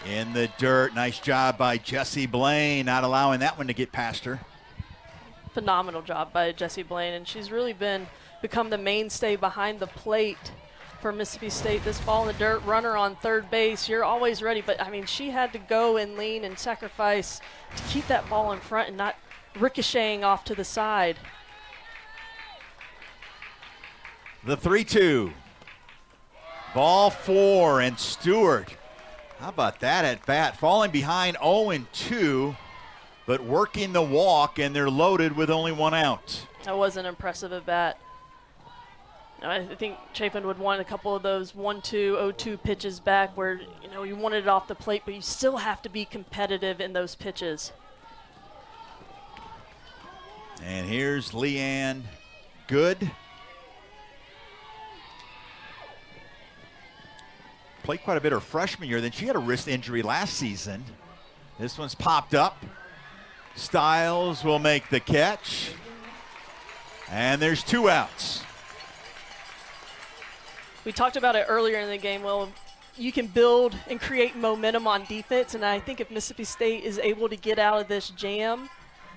In the dirt, nice job by Jessie Blaine, not allowing that one to get past her. Phenomenal job by Jessie Blaine, and she's really been become the mainstay behind the plate for Mississippi State. This ball in the dirt, runner on third base, you're always ready. But, I mean, she had to go and lean and sacrifice to keep that ball in front and not ricocheting off to the side. The 3-2. Ball 4, and Stewart, how about that at bat? Falling behind 0-2, but working the walk, and they're loaded with only 1 out. That was an impressive at bat. I think Chaffin would want a couple of those 1-2, 0-2 pitches back where, you know, you wanted it off the plate, but you still have to be competitive in those pitches. And here's Leanne Good. Played quite a bit her freshman year. Then she had a wrist injury last season. This one's popped up. Stiles will make the catch. And there's 2 outs. We talked about it earlier in the game. Well, you can build and create momentum on defense, and I think if Mississippi State is able to get out of this jam,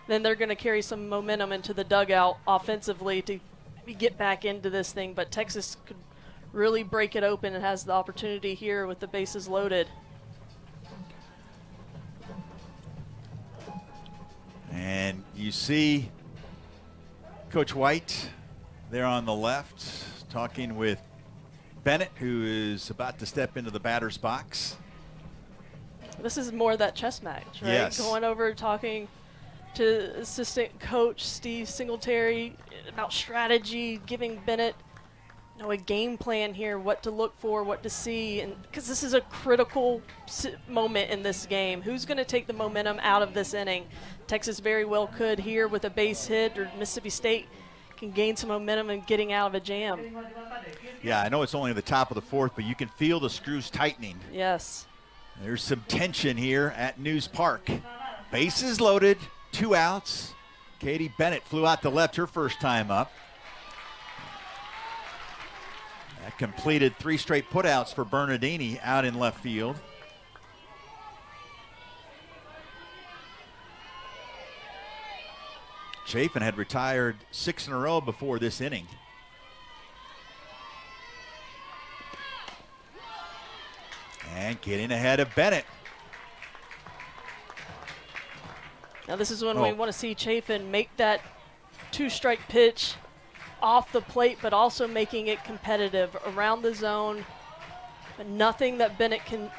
then they're going to carry some momentum into the dugout offensively to get back into this thing. But Texas could really break it open and has the opportunity here with the bases loaded. And you see Coach White there on the left talking with Bennett, who is about to step into the batter's box. This is more that chess match, right? Yes. Going over talking to assistant coach Steve Singletary about strategy, giving Bennett, you know, a game plan here, what to look for, what to see, and because this is a critical moment in this game. Who's going to take the momentum out of this inning? Texas very well could here with a base hit, or Mississippi State can gain some momentum in getting out of a jam. Yeah, I know it's only the top of the 4th, but you can feel the screws tightening. Yes. There's some tension here at News Park. Bases loaded, 2 outs. Katie Bennett flew out to left her first time up. That completed 3 straight putouts for Bernardini out in left field. Chaffin had retired 6 in a row before this inning. And getting ahead of Bennett. Now this is when we want to see Chaffin make that 2-strike pitch off the plate, but also making it competitive around the zone. But nothing that Bennett can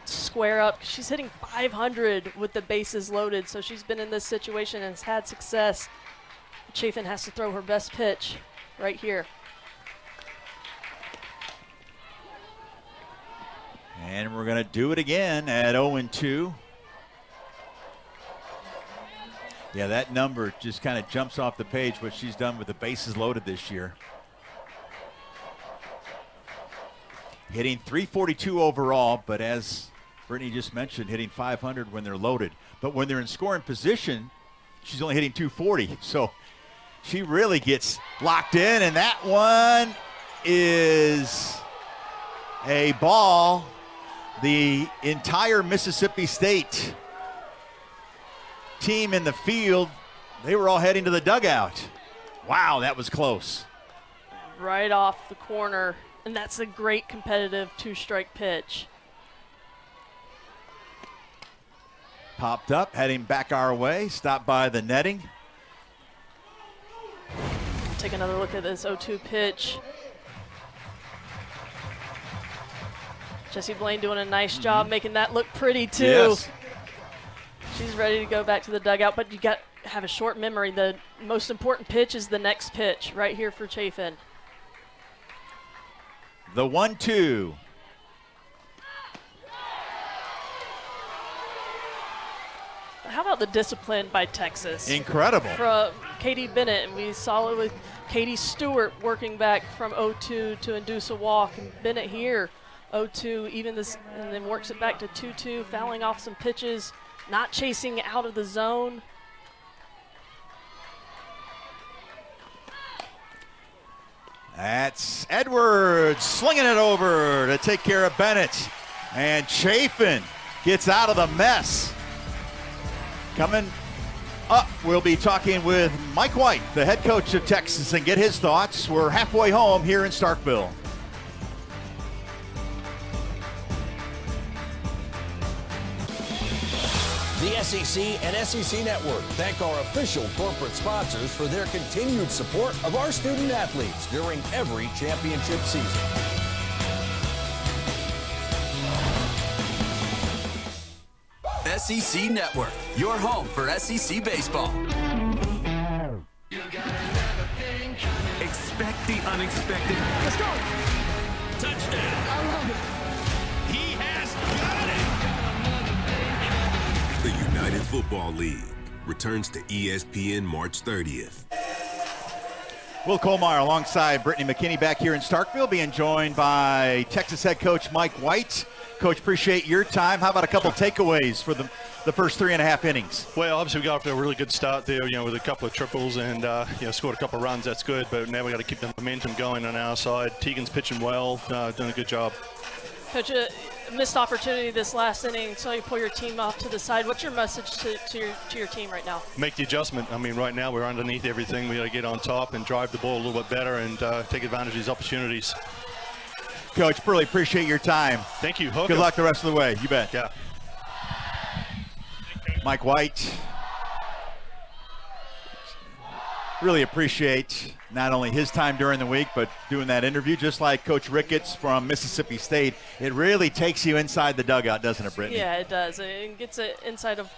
square up. She's hitting 500 with the bases loaded, so she's been in this situation and has had success. Chaffin has to throw her best pitch right here. And we're going to do it again at 0-2. Yeah, that number just kind of jumps off the page, what she's done with the bases loaded this year. Hitting .342 overall, but as Brittany just mentioned, hitting 500 when they're loaded. But when they're in scoring position, she's only hitting .240. So she really gets locked in, and that one is a ball. The entire Mississippi State team in the field, they were all heading to the dugout. Wow, that was close. Right off the corner, and that's a great competitive 2-strike pitch. Popped up, heading back our way, stopped by the netting. Take another look at this 0-2 pitch. Jessie Blaine doing a nice job making that look pretty too. Yes. She's ready to go back to the dugout, but you got to have a short memory. The most important pitch is the next pitch right here for Chaffin. The 1-2. How about the discipline by Texas? Incredible. From Katie Bennett, and we saw it with Katie Stewart working back from 0-2 to induce a walk, and Bennett here 0-2, even this, and then works it back to 2-2, fouling off some pitches, not chasing out of the zone. That's Edwards slinging it over to take care of Bennett. And Chaffin gets out of the mess. Coming up, we'll be talking with Mike White, the head coach of Texas, and get his thoughts. We're halfway home here in Starkville. The SEC and SEC Network thank our official corporate sponsors for their continued support of our student athletes during every championship season. SEC Network, your home for SEC baseball. Expect the unexpected. Let's go. Touchdown. I love it. He has got it. The United Football League returns to ESPN March 30th. Will Colmeyer alongside Brittany McKinney back here in Starkville, being joined by Texas head coach Mike White. Coach, appreciate your time. How about a couple takeaways for the first 3.5 innings? Well, obviously we got off to a really good start there, with a couple of triples and scored a couple of runs. That's good, but now we got to keep the momentum going on our side. Tegan's pitching well, doing a good job. Coach, a missed opportunity this last inning, so you pull your team off to the side. What's your message to your team right now? Make the adjustment. I mean, right now we're underneath everything. We got to get on top and drive the ball a little bit better and take advantage of these opportunities. Coach, really appreciate your time. Thank you. Hooker. Good luck the rest of the way. You bet. Yeah. Mike White. Really appreciate not only his time during the week, but doing that interview, just like Coach Ricketts from Mississippi State. It really takes you inside the dugout, doesn't it, Brittany? Yeah, it does. It gets it inside of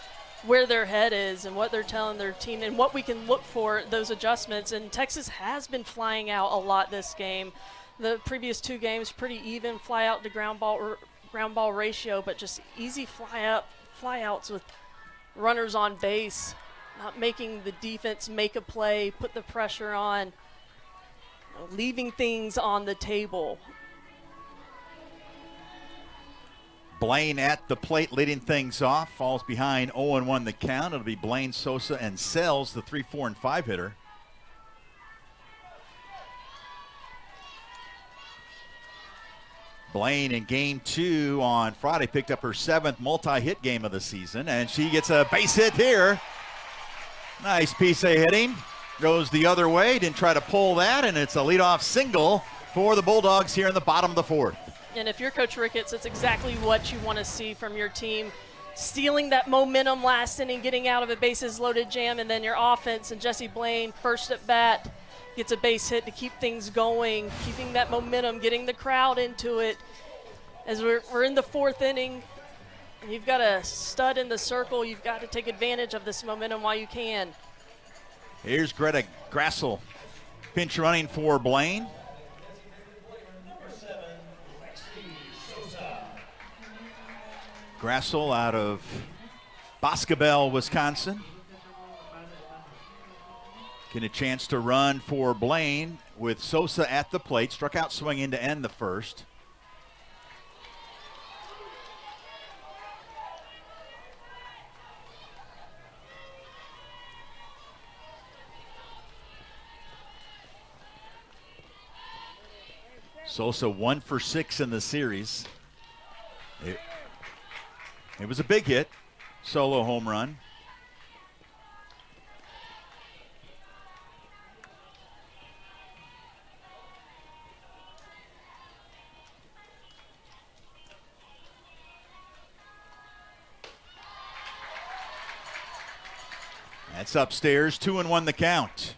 where their head is and what they're telling their team and what we can look for, those adjustments. And Texas has been flying out a lot this game. The previous 2 games, pretty even fly out to ground ball ratio, but just easy fly outs with runners on base, not making the defense make a play, put the pressure on, leaving things on the table. Blaine at the plate leading things off, falls behind 0-1 the count. It'll be Blaine, Sosa, and Sells, the 3, 4, and 5 hitter. Blaine in game 2 on Friday picked up her 7th multi-hit game of the season, and she gets a base hit here. Nice piece of hitting. Goes the other way, didn't try to pull that, and it's a leadoff single for the Bulldogs here in the bottom of the 4th. And if you're Coach Ricketts, it's exactly what you want to see from your team. Stealing that momentum last inning, getting out of a bases loaded jam, and then your offense and Jesse Blaine first at bat gets a base hit to keep things going, keeping that momentum, getting the crowd into it. As we're in the 4th inning, and you've got a stud in the circle, you've got to take advantage of this momentum while you can. Here's Greta Grassel, pinch running for Blaine. Grassel out of Boscobel, Wisconsin. Getting a chance to run for Blaine with Sosa at the plate. Struck out swinging to end the 1st. Sosa 1 for 6 in the series. It was a big hit, solo home run. That's upstairs, 2-1 the count.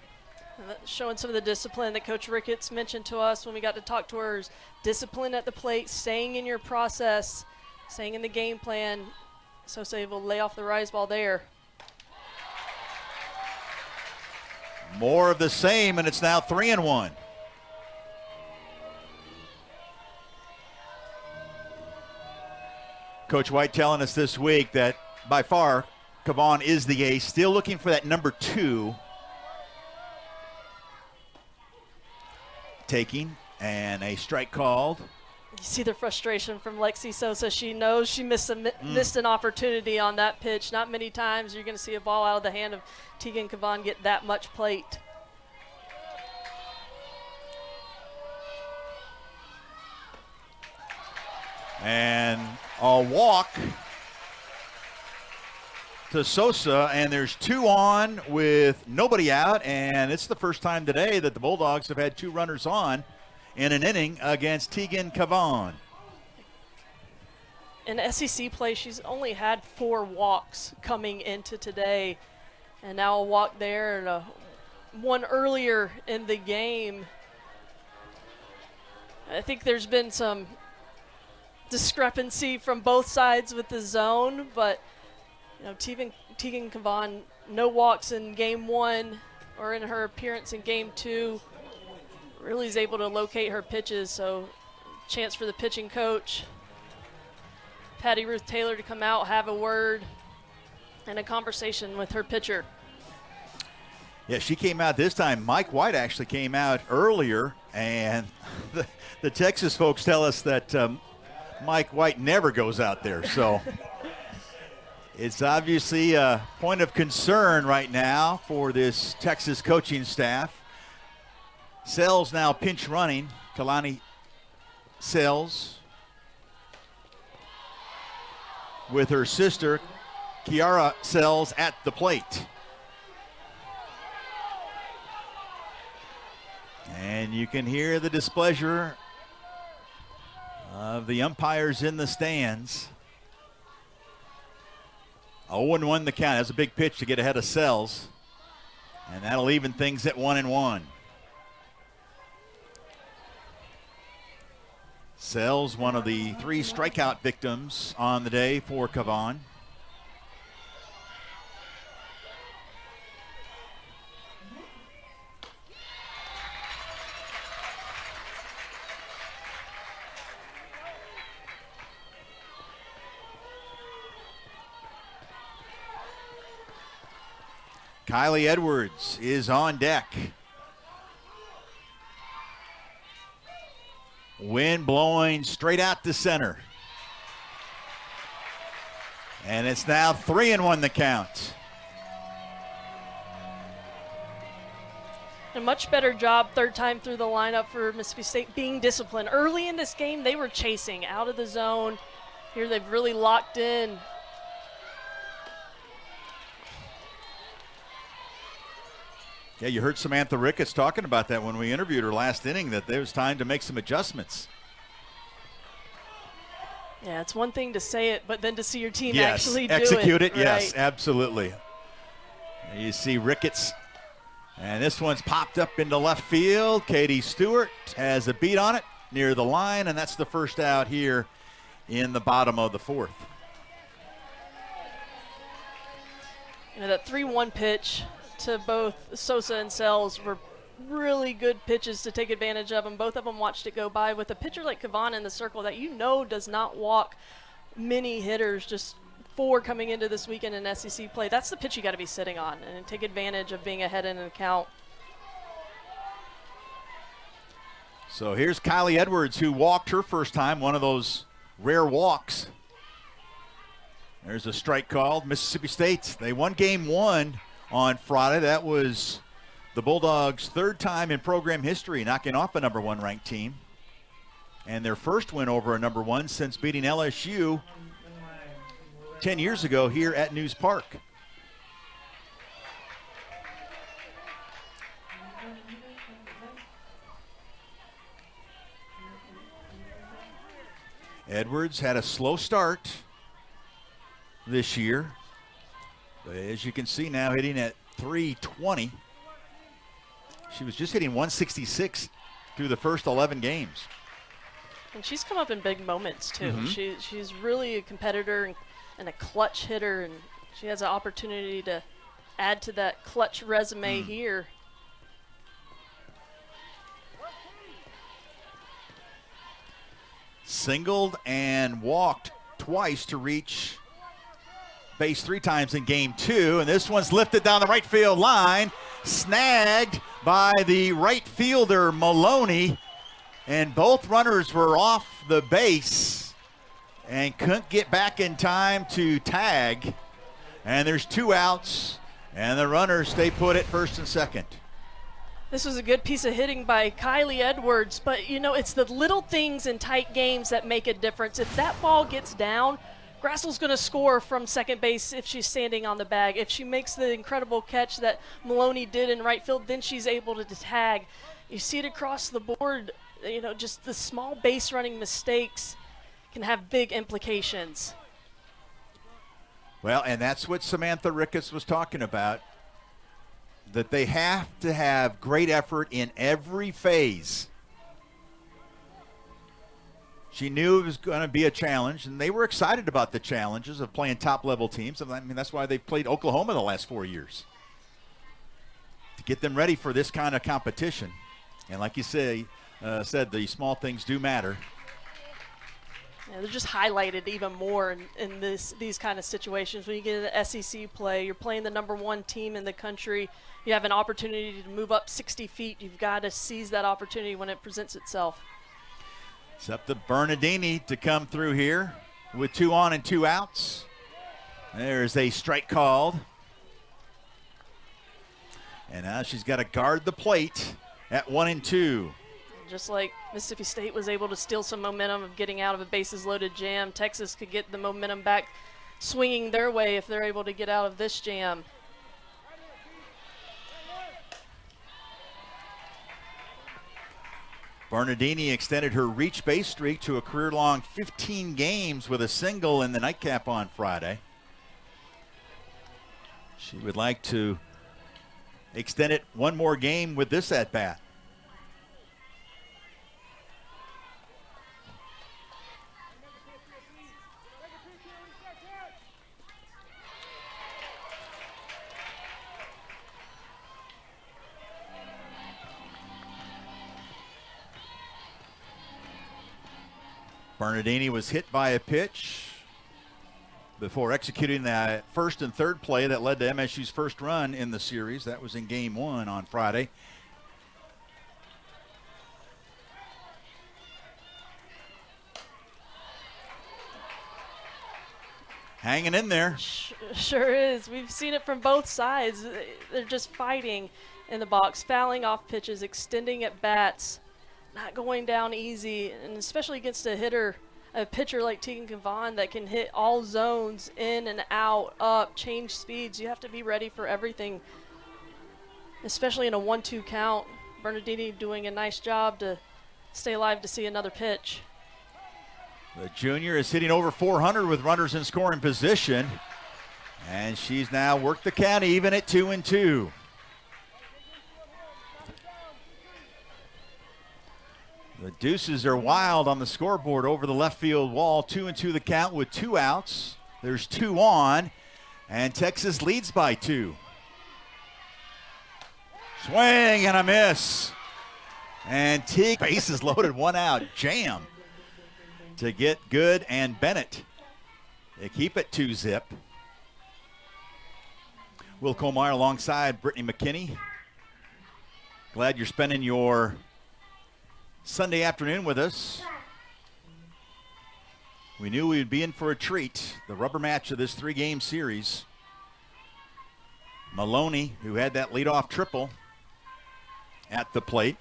Showing some of the discipline that Coach Ricketts mentioned to us when we got to talk to her. Discipline at the plate, staying in your process, staying in the game plan. Sosa will lay off the rise ball there. More of the same, and it's now 3-1. Coach White telling us this week that by far Cavan is the ace, still looking for that number 2. Taking, and a strike called. You see the frustration from Lexi Sosa. She knows she missed an opportunity on that pitch. Not many times you're going to see a ball out of the hand of Tegan Cavan get that much plate. And a walk to Sosa, and there's 2 on with nobody out, and it's the first time today that the Bulldogs have had 2 runners on in an inning against Tegan Chaffin. In SEC play, she's only had 4 walks coming into today, and now a walk there and one earlier in the game. I think there's been some discrepancy from both sides with the zone, but Tegan Chaffin, no walks in game 1 or in her appearance in game 2, really is able to locate her pitches, so chance for the pitching coach, Patty Ruth Taylor, to come out, have a word and a conversation with her pitcher. Yeah, she came out this time. Mike White actually came out earlier, and the Texas folks tell us that Mike White never goes out there. So it's obviously a point of concern right now for this Texas coaching staff. Sells now pinch running. Kalani Sells with her sister, Kiara Sells, at the plate. And you can hear the displeasure of the umpires in the stands. 0-1 the count. That's a big pitch to get ahead of Sells. And that'll even things at 1-1. Sells, one of the 3 strikeout victims on the day for Chaffin. Kylie Edwards is on deck. Wind blowing straight out to center. And it's now 3-1 the count. A much better job third time through the lineup for Mississippi State being disciplined. Early in this game, they were chasing out of the zone. Here they've really locked in. Yeah, you heard Samantha Ricketts talking about that when we interviewed her last inning, that there was time to make some adjustments. Yeah, it's one thing to say it, but then to see your team Yes, actually do it. execute it, right. yes, absolutely. You see Ricketts, and this one's popped up into left field. Katie Stewart has a beat on it near the line, and that's the first out here in the bottom of the 4th. That 3-1 pitch to both Sosa and Sells were really good pitches to take advantage of, and both of them watched it go by. With a pitcher like Chaffin in the circle that does not walk many hitters, just 4 coming into this weekend in SEC play, that's the pitch you got to be sitting on and take advantage of being ahead in an account. So here's Kylie Edwards, who walked her first time, one of those rare walks. There's a strike called. Mississippi State, they won game 1 on Friday. That was the Bulldogs' 3rd time in program history knocking off a number 1 ranked team, and their first win over a number 1 since beating LSU 10 years ago here at News Park. Edwards had a slow start this year. As you can see now, hitting at 320. She was just hitting 166 through the first 11 games. And she's come up in big moments, too. Mm-hmm. She's really a competitor and a clutch hitter, and she has an opportunity to add to that clutch resume here. Singled and walked twice to reach base 3 times in game 2, and this one's lifted down the right field line, snagged by the right fielder Maloney, and both runners were off the base and couldn't get back in time to tag, and there's 2 outs, and the runners stay put at first and second. This was a good piece of hitting by Kylie Edwards, but it's the little things in tight games that make a difference. If that ball gets down, Grassel's going to score from second base if she's standing on the bag. If she makes the incredible catch that Maloney did in right field, then she's able to tag. You see it across the board, you know, just the small base running mistakes can have big implications. Well, and that's what Samantha Ricketts was talking about, that they have to have great effort in every phase. She knew it was going to be a challenge, and they were excited about the challenges of playing top-level teams. I mean, that's why they've played Oklahoma the last 4 years, to get them ready for this kind of competition. And like you said, the small things do matter. Yeah, they're just highlighted even more in these kind of situations. When you get into SEC play, you're playing the #1 team in the country. You have an opportunity to move up 60 feet. You've got to seize that opportunity when it presents itself. It's up to Bernardini to come through here with 2 on and 2 outs. There's a strike called. And now she's got to guard the plate at 1 and 2. Just like Mississippi State was able to steal some momentum of getting out of a bases-loaded jam, Texas could get the momentum back swinging their way if they're able to get out of this jam. Bernardini extended her reach base streak to a career-long 15 games with a single in the nightcap on Friday. She would like to extend it one more game with this at-bat. Bernardini was hit by a pitch before executing that first and third play that led to MSU's first run in the series. That was in Game 1 on Friday. Hanging in there. Sure is. We've seen it from both sides. They're just fighting in the box, fouling off pitches, extending at bats. Not going down easy, and especially against a pitcher like Tegan Cavan that can hit all zones, in and out, up, change speeds. You have to be ready for everything, especially in a 1-2 count. Bernardini doing a nice job to stay alive to see another pitch. The junior is hitting over 400 with runners in scoring position, and she's now worked the count even at 2 and 2. The deuces are wild on the scoreboard over the left field wall. 2 and 2 the count with 2 outs. There's 2 on, and Texas leads by 2. Swing and a miss. And Teague, bases loaded, 1 out. Jam to get Good and Bennett. They keep it 2-zip. Will Colmeyer alongside Brittany McKinney. Glad you're spending your Sunday afternoon with us. We knew we would be in for a treat. The rubber match of this 3-game series. Maloney, who had that leadoff triple at the plate.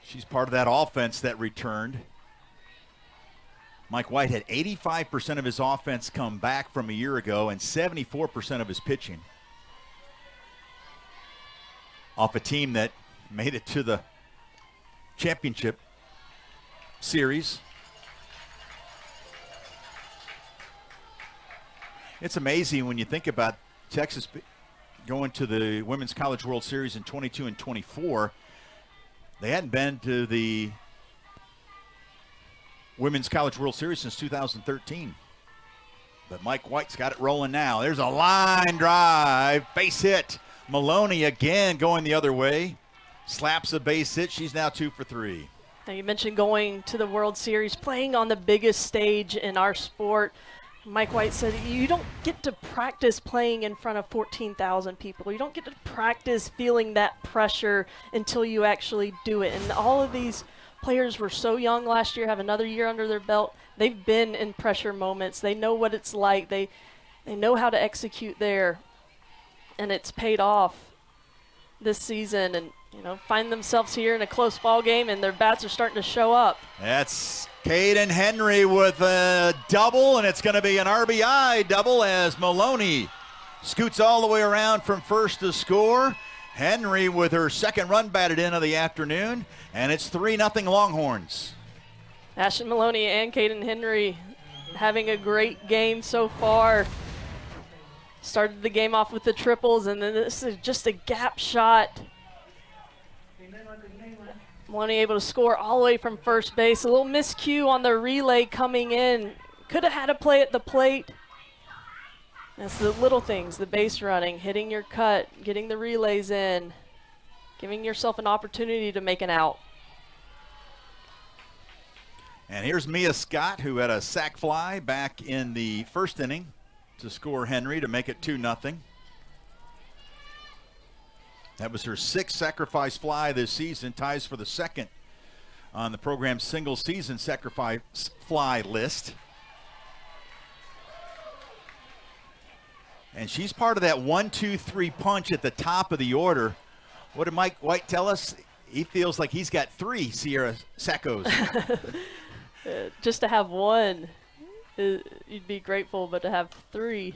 She's part of that offense that returned. Mike White had 85% of his offense come back from a year ago and 74% of his pitching. Off a team that made it to the championship series. It's amazing when you think about Texas going to the Women's College World Series in 22 and 24. They hadn't been to the Women's College World Series since 2013. But Mike White's got it rolling now. There's a line drive, base hit. Maloney again going the other way. Slaps a base hit. She's now 2 for 3. Now you mentioned going to the World Series, playing on the biggest stage in our sport. Mike White said you don't get to practice playing in front of 14,000 people. You don't get to practice feeling that pressure until you actually do it. And all of these players were so young last year, have another year under their belt. They've been in pressure moments. They know what it's like. They know how to execute there. And it's paid off this season. And find themselves here in a close ball game, and their bats are starting to show up. That's Caden Henry with a double, and it's going to be an RBI double as Maloney scoots all the way around from first to score. Henry with her second run batted in of the afternoon, and it's 3-0 Longhorns. Ashton Maloney and Caden Henry having a great game so far. Started the game off with the triples, and then this is just a gap shot. Maloney able to score all the way from first base. A little miscue on the relay coming in. Could have had a play at the plate. That's the little things, the base running, hitting your cut, getting the relays in, giving yourself an opportunity to make an out. And here's Mia Scott, who had a sac fly back in the first inning to score Henry to make it 2-0. That was her 6th sacrifice fly this season, ties for the second on the program's single season sacrifice fly list. And she's part of that 1-2-3 punch at the top of the order. What did Mike White tell us? He feels like he's got 3 Sierra Saccos. Just to have one, you'd be grateful, but to have 3.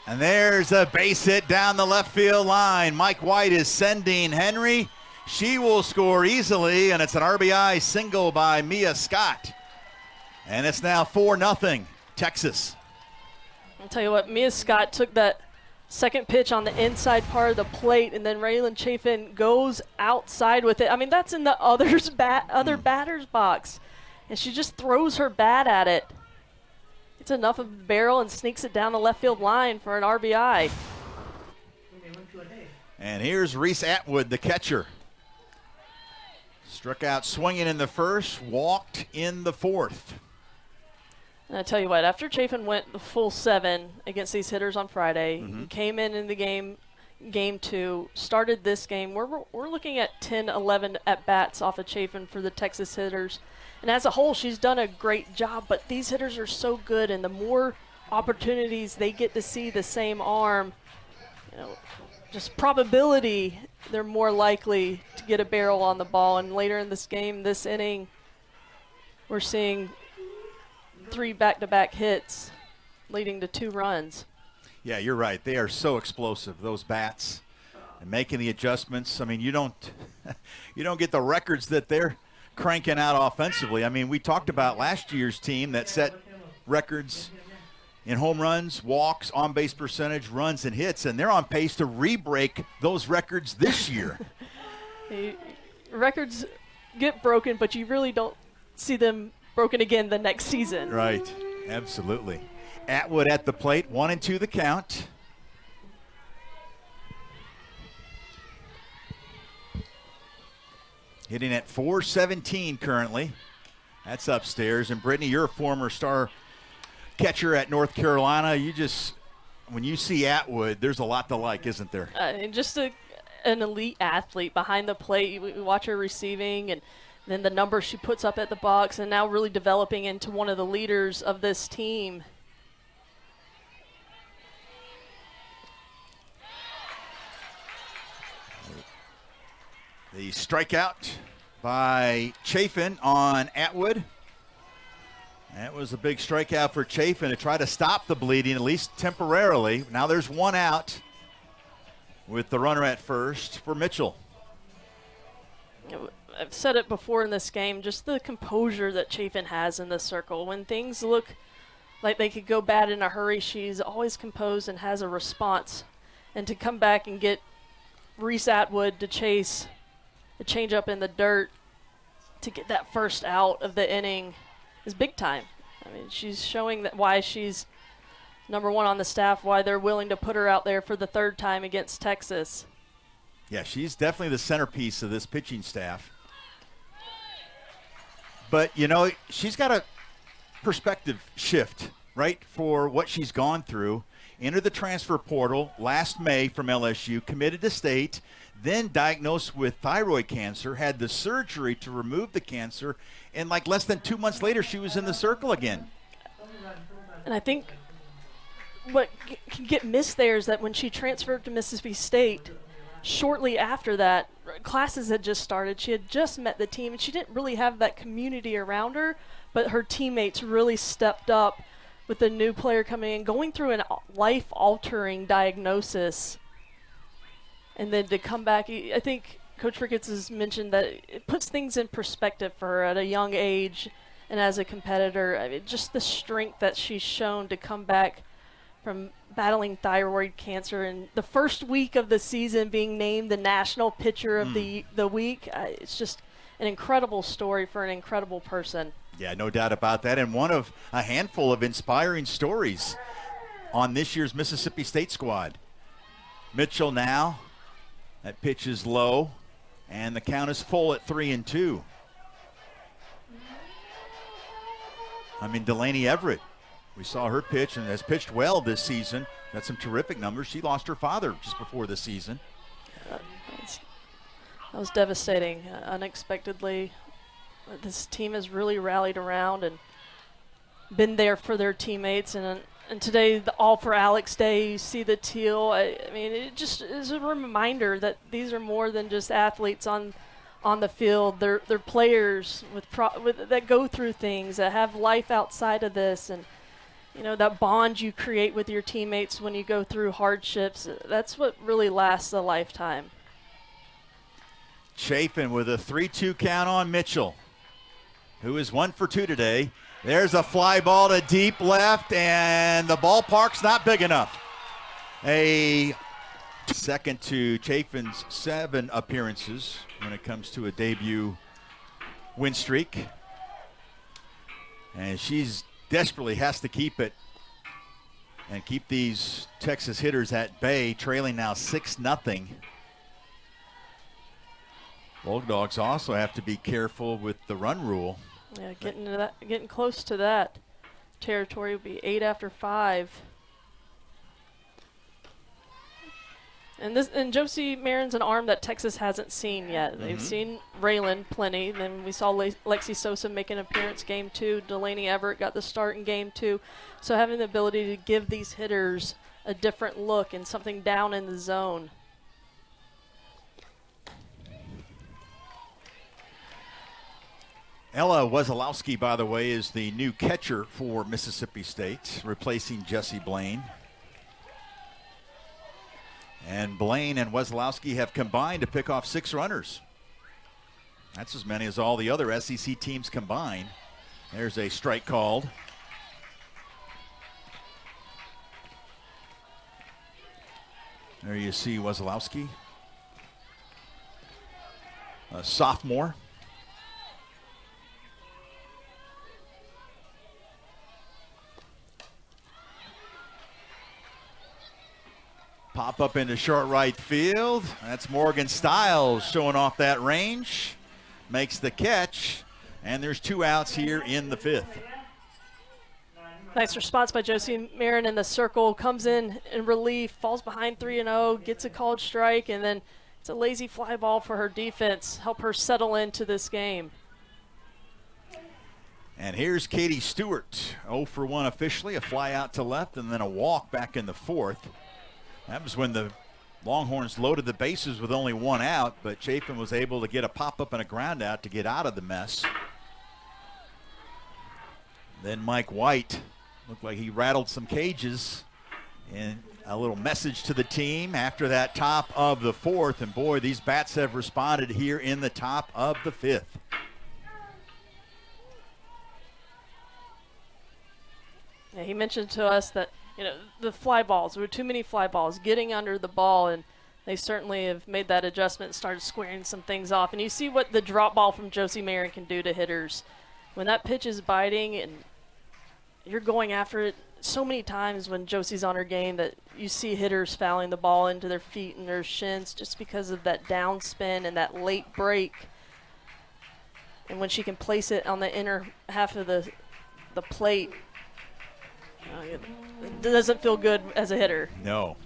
And there's a base hit down the left field line. Mike White is sending Henry. She will score easily, and it's an RBI single by Mia Scott. And it's now 4-0 Texas. I'll tell you what, Mia Scott took that second pitch on the inside part of the plate, and then Raylan Chaffin goes outside with it. I mean, that's in the other batter's box, and she just throws her bat at it. It's enough of the barrel and sneaks it down the left field line for an RBI. And here's Reese Atwood, the catcher. Struck out swinging in the first, walked in the fourth. And I tell you what, after Chaffin went the full 7 against these hitters on Friday, came in the game 2, started this game. We're looking at 10, 11 at-bats off of Chaffin for the Texas hitters. And as a whole, she's done a great job, but these hitters are so good, and the more opportunities they get to see the same arm, just probability, they're more likely to get a barrel on the ball. And later in this game, this inning, we're seeing 3 back-to-back hits leading to 2 runs. Yeah, you're right. They are so explosive, those bats, and making the adjustments. I mean, you don't get the records that they're cranking out offensively. I mean, we talked about last year's team that set records in home runs, walks, on-base percentage, runs, and hits, and they're on pace to re-break those records this year. Records get broken, but you really don't see them broken again the next season. Right, absolutely. Atwood at the plate, 1-2 the count. Hitting at .417 currently. That's upstairs. And Brittany, you're a former star catcher at North Carolina. When you see Atwood, there's a lot to like, isn't there? And just an elite athlete behind the plate. We watch her receiving, and then the numbers she puts up at the box, and now really developing into one of the leaders of this team. The strikeout by Chaffin on Atwood. That was a big strikeout for Chaffin to try to stop the bleeding, at least temporarily. Now there's 1 out with the runner at first for Mitchell. I've said it before in this game, just the composure that Chaffin has in this circle. When things look like they could go bad in a hurry, she's always composed and has a response. And to come back and get Reese Atwood to chase a changeup in the dirt to get that first out of the inning is big time. I mean, she's showing that why she's number 1 on the staff, why they're willing to put her out there for the 3rd time against Texas. Yeah, she's definitely the centerpiece of this pitching staff. But, she's got a perspective shift, right, for what she's gone through. Entered the transfer portal last May from LSU, committed to state, then diagnosed with thyroid cancer, had the surgery to remove the cancer, and less than 2 months later, she was in the circle again. And I think what can get missed there is that when she transferred to Mississippi State, shortly after that, classes had just started. She had just met the team, and she didn't really have that community around her, but her teammates really stepped up with the new player coming in, going through a life-altering diagnosis, and then to come back. I think Coach Ricketts has mentioned that it puts things in perspective for her at a young age and as a competitor. I mean, just the strength that she's shown to come back from battling thyroid cancer, and the first week of the season being named the national pitcher of the week. It's just an incredible story for an incredible person. Yeah, no doubt about that. And one of a handful of inspiring stories on this year's Mississippi State squad. Mitchell now, that pitch is low, and the count is full at 3-2. I mean, Delaney Everett, we saw her pitch and has pitched well this season. Got some terrific numbers. She lost her father just before the season. That was devastating, unexpectedly. This team has really rallied around and been there for their teammates. And today, the All for Alex Day, you see the teal. I mean, it just is a reminder that these are more than just athletes on the field. They're players that go through things, that have life outside of this. And, you know, that bond you create with your teammates when you go through hardships, that's what really lasts a lifetime. Chaffin with a 3-2 count on Mitchell, who is 1 for 2 today. There's a fly ball to deep left, and the ballpark's not big enough. A second to Chaffin's 7 appearances when it comes to a debut win streak. And she's desperately has to keep it and keep these Texas hitters at bay, trailing now 6-0. Bulldogs also have to be careful with the run rule. Yeah, getting close to that territory would be 8 after 5. And Josie Marin's an arm that Texas hasn't seen yet. They've seen Raylan plenty. Then we saw Lexi Sosa make an appearance game 2. Delaney Everett got the start in game 2. So having the ability to give these hitters a different look and something down in the zone. Ella Wesolowski, by the way, is the new catcher for Mississippi State, replacing Jessie Blaine. And Blaine and Wesolowski have combined to pick off 6 runners. That's as many as all the other SEC teams combined. There's a strike called. There you see Wesolowski, a sophomore. Pop up into short right field. That's Morgan Stiles showing off that range. Makes the catch. And there's 2 outs here in the 5th. Nice response by Josie Marin in the circle. Comes in relief, falls behind 3-0, gets a called strike, and then it's a lazy fly ball for her defense. Help her settle into this game. And here's Katie Stewart. 0 for 1 officially. A fly out to left and then a walk back in the 4th. That was when the Longhorns loaded the bases with only 1 out, but Chaffin was able to get a pop-up and a ground out to get out of the mess. Then Mike White looked like he rattled some cages, and a little message to the team after that top of the 4th. And boy, these bats have responded here in the top of the 5th. Yeah, he mentioned to us that, you know, the fly balls, there were too many fly balls getting under the ball, and they certainly have made that adjustment and started squaring some things off. And you see what the drop ball from Josie Marin can do to hitters. When that pitch is biting and you're going after it, so many times when Josie's on her game that you see hitters fouling the ball into their feet and their shins just because of that downspin and that late break. And when she can place it on the inner half of the plate, it doesn't feel good as a hitter. No.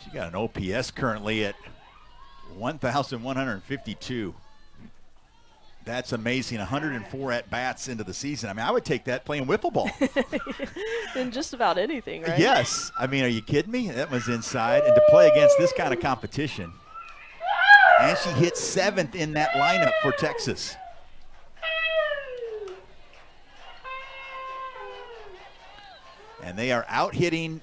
She got an OPS currently at 1,152. That's amazing. 104 at-bats into the season. I mean, I would take that playing wiffle ball. In just about anything, right? Yes. I mean, are you kidding me? That was inside. And to play against this kind of competition. And she hit 7th in that lineup for Texas. And they are out-hitting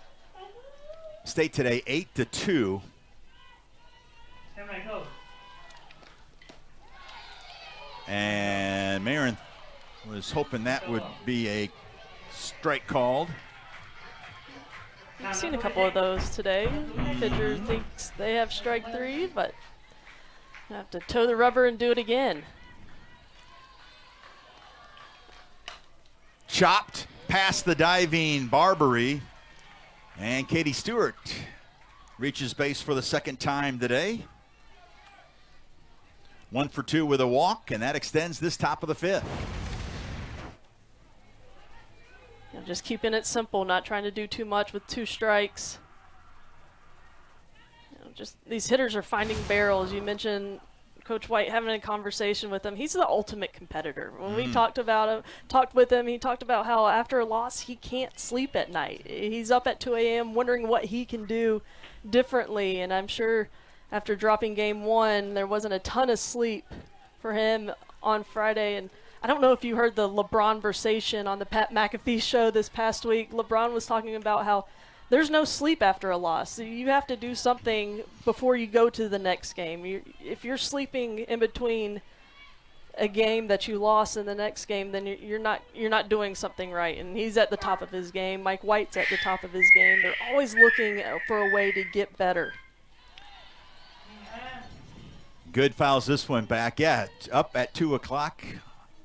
State today 8-2. And Marin was hoping that would be a strike called. I've seen a couple of those today. Pitcher thinks they have strike 3, but have to toe the rubber and do it again. Chopped past the diving Barbary. And Katie Stewart reaches base for the second time today. 1 for 2 with a walk, and that extends this top of the 5th. Just keeping it simple, not trying to do too much with 2 strikes. Just these hitters are finding barrels. You mentioned Coach White having a conversation with him. He's the ultimate competitor. When we talked with him, he talked about how after a loss he can't sleep at night. He's up at 2 a.m. wondering what he can do differently, and I'm sure after dropping game 1, there wasn't a ton of sleep for him on Friday. And I don't know if you heard the LeBron versation on the Pat McAfee show this past week. LeBron was talking about how there's no sleep after a loss. You have to do something before you go to the next game. If you're sleeping in between a game that you lost and the next game, then you're not doing something right. And he's at the top of his game. Mike White's at the top of his game. They're always looking for a way to get better. Good fouls this one back. Yeah, up at 2 o'clock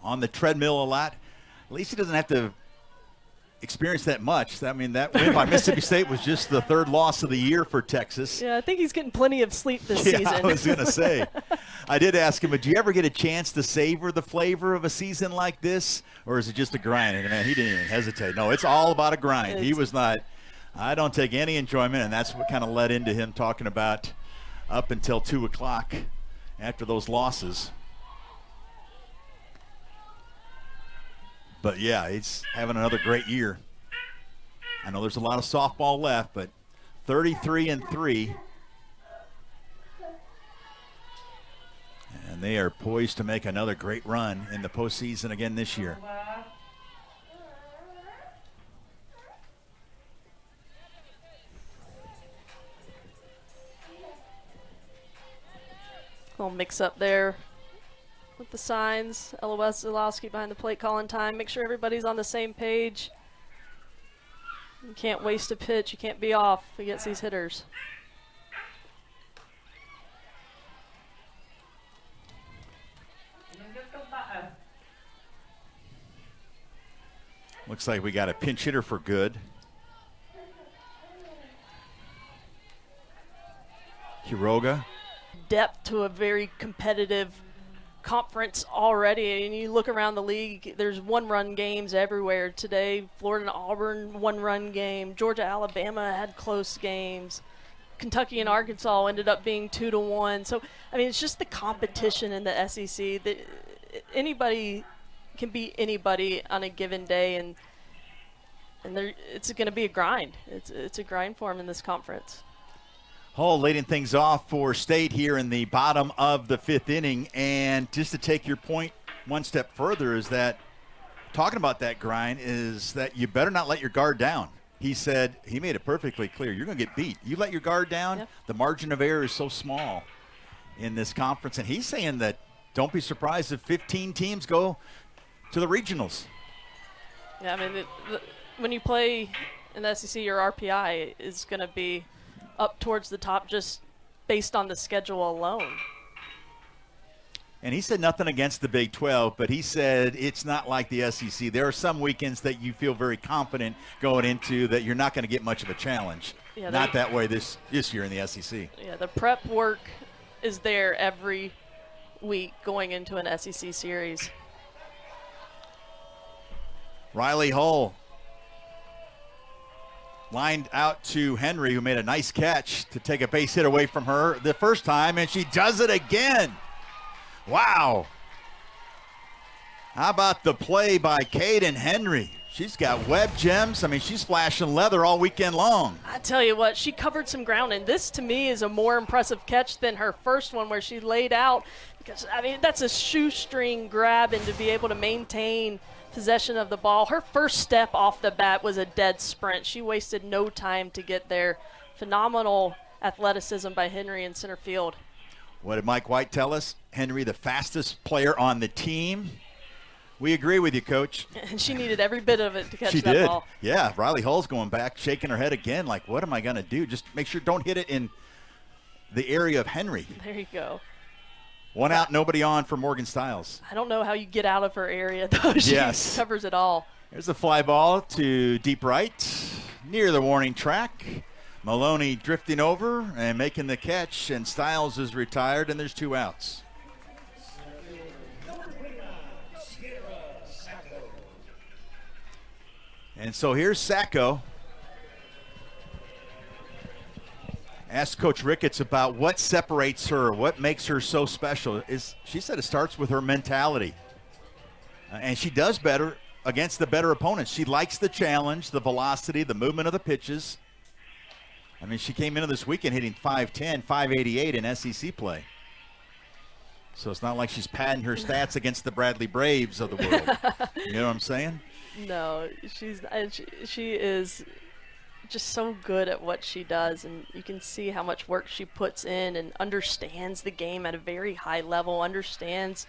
on the treadmill a lot. At least he doesn't have to experience that much. I mean, that win by Mississippi State was just the 3rd loss of the year for Texas. Yeah, I think he's getting plenty of sleep this season. I was going to say. I did ask him, but do you ever get a chance to savor the flavor of a season like this? Or is it just a grind? And man, he didn't even hesitate. No, it's all about a grind. He was not, I don't take any enjoyment, and that's what kind of led into him talking about up until 2 o'clock after those losses. But yeah, he's having another great year. I know there's a lot of softball left, but 33-3. And they are poised to make another great run in the postseason again this year. Little mix up there with the signs. LOS Zalowski behind the plate calling time. Make sure everybody's on the same page. You can't waste a pitch. You can't be off against these hitters. Looks like we got a pinch hitter for good. Hiroga. Depth to a very competitive conference already, and you look around the league, there's 1-run games everywhere. Today, Florida and Auburn, 1-run game. Georgia, Alabama had close games. Kentucky and Arkansas ended up being 2-1. So, I mean, it's just the competition in the SEC that anybody can beat anybody on a given day, and it's going to be a grind. It's a grind for them in this conference. Hull leading things off for State here in the bottom of the 5th inning. And just to take your point one step further is that talking about that grind is that you better not let your guard down. He said, he made it perfectly clear, you're going to get beat. You let your guard down, yep. The margin of error is so small in this conference. And he's saying that don't be surprised if 15 teams go to the regionals. Yeah, I mean, when you play in the SEC, your RPI is going to be up towards the top just based on the schedule alone. And he said nothing against the Big 12, but he said it's not like the SEC. There are some weekends that you feel very confident going into that you're not going to get much of a challenge. Yeah, not that way this year in the SEC. Yeah, the prep work is there every week going into an SEC series. Riley Hull lined out to Henry, who made a nice catch to take a base hit away from her the first time, and she does it again. Wow. How about the play by Caden Henry? She's got web gems. I mean, she's flashing leather all weekend long. I tell you what, she covered some ground, and this to me is a more impressive catch than her first one where she laid out. Because, I mean, that's a shoestring grab, and to be able to maintain possession of the ball. Her first step off the bat was a dead sprint. She wasted no time to get there. Phenomenal athleticism by Henry in center field. What did Mike White tell us? Henry, the fastest player on the team. We agree with you, Coach. And she needed every bit of it to catch She that did. ball. Yeah, Riley Hull's going back, shaking her head again, like, what am I going to do? Just make sure don't hit it in the area of Henry. There you go. One out, nobody on for Morgan Stiles. I don't know how you get out of her area, though. She Yes. covers it all. There's a fly ball to deep right, near the warning track. Maloney drifting over and making the catch, and Stiles is retired, and there's 2 outs. And so here's Sacco. Asked Coach Ricketts about what separates her, what makes her so special. She said it starts with her mentality. And she does better against the better opponents. She likes the challenge, the velocity, the movement of the pitches. I mean, she came into this weekend hitting .510, .588 in SEC play. So it's not like she's padding her stats against the Bradley Braves of the world. You know what I'm saying? No, she is just so good at what she does, and you can see how much work she puts in and understands the game at a very high level, understands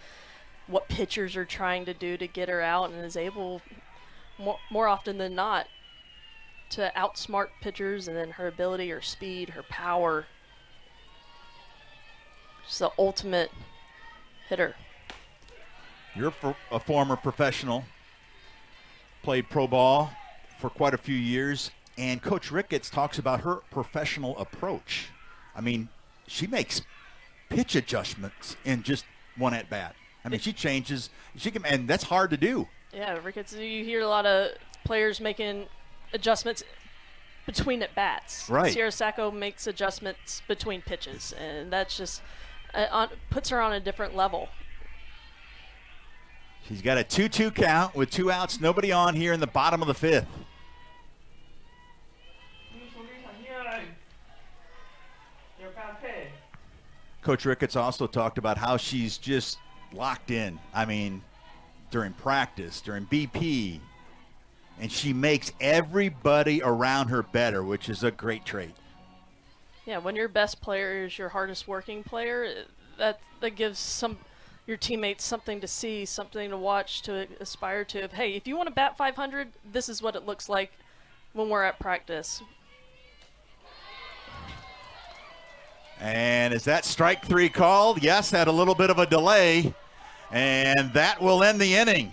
what pitchers are trying to do to get her out, and is able more often than not to outsmart pitchers. And then her ability, her speed, her power, she's the ultimate hitter. You're a former professional, played pro ball for quite a few years, and Coach Ricketts talks about her professional approach. I mean, she makes pitch adjustments in just one at bat. I mean, she changes. She can, and that's hard to do. Yeah, Ricketts, you hear a lot of players making adjustments between at bats. Right. Sierra Sacco makes adjustments between pitches, and that's just puts her on a different level. She's got a 2-2 count with 2 outs, nobody on here in the bottom of the 5th. Coach Ricketts also talked about how she's just locked in. I mean, during practice, during BP, and she makes everybody around her better, which is a great trait. Yeah, when your best player is your hardest working player, that gives your teammates something to see, something to watch, to aspire to. Hey, if you want to bat 500, this is what it looks like when we're at practice. And is that strike 3 called? Yes, had a little bit of a delay, and that will end the inning.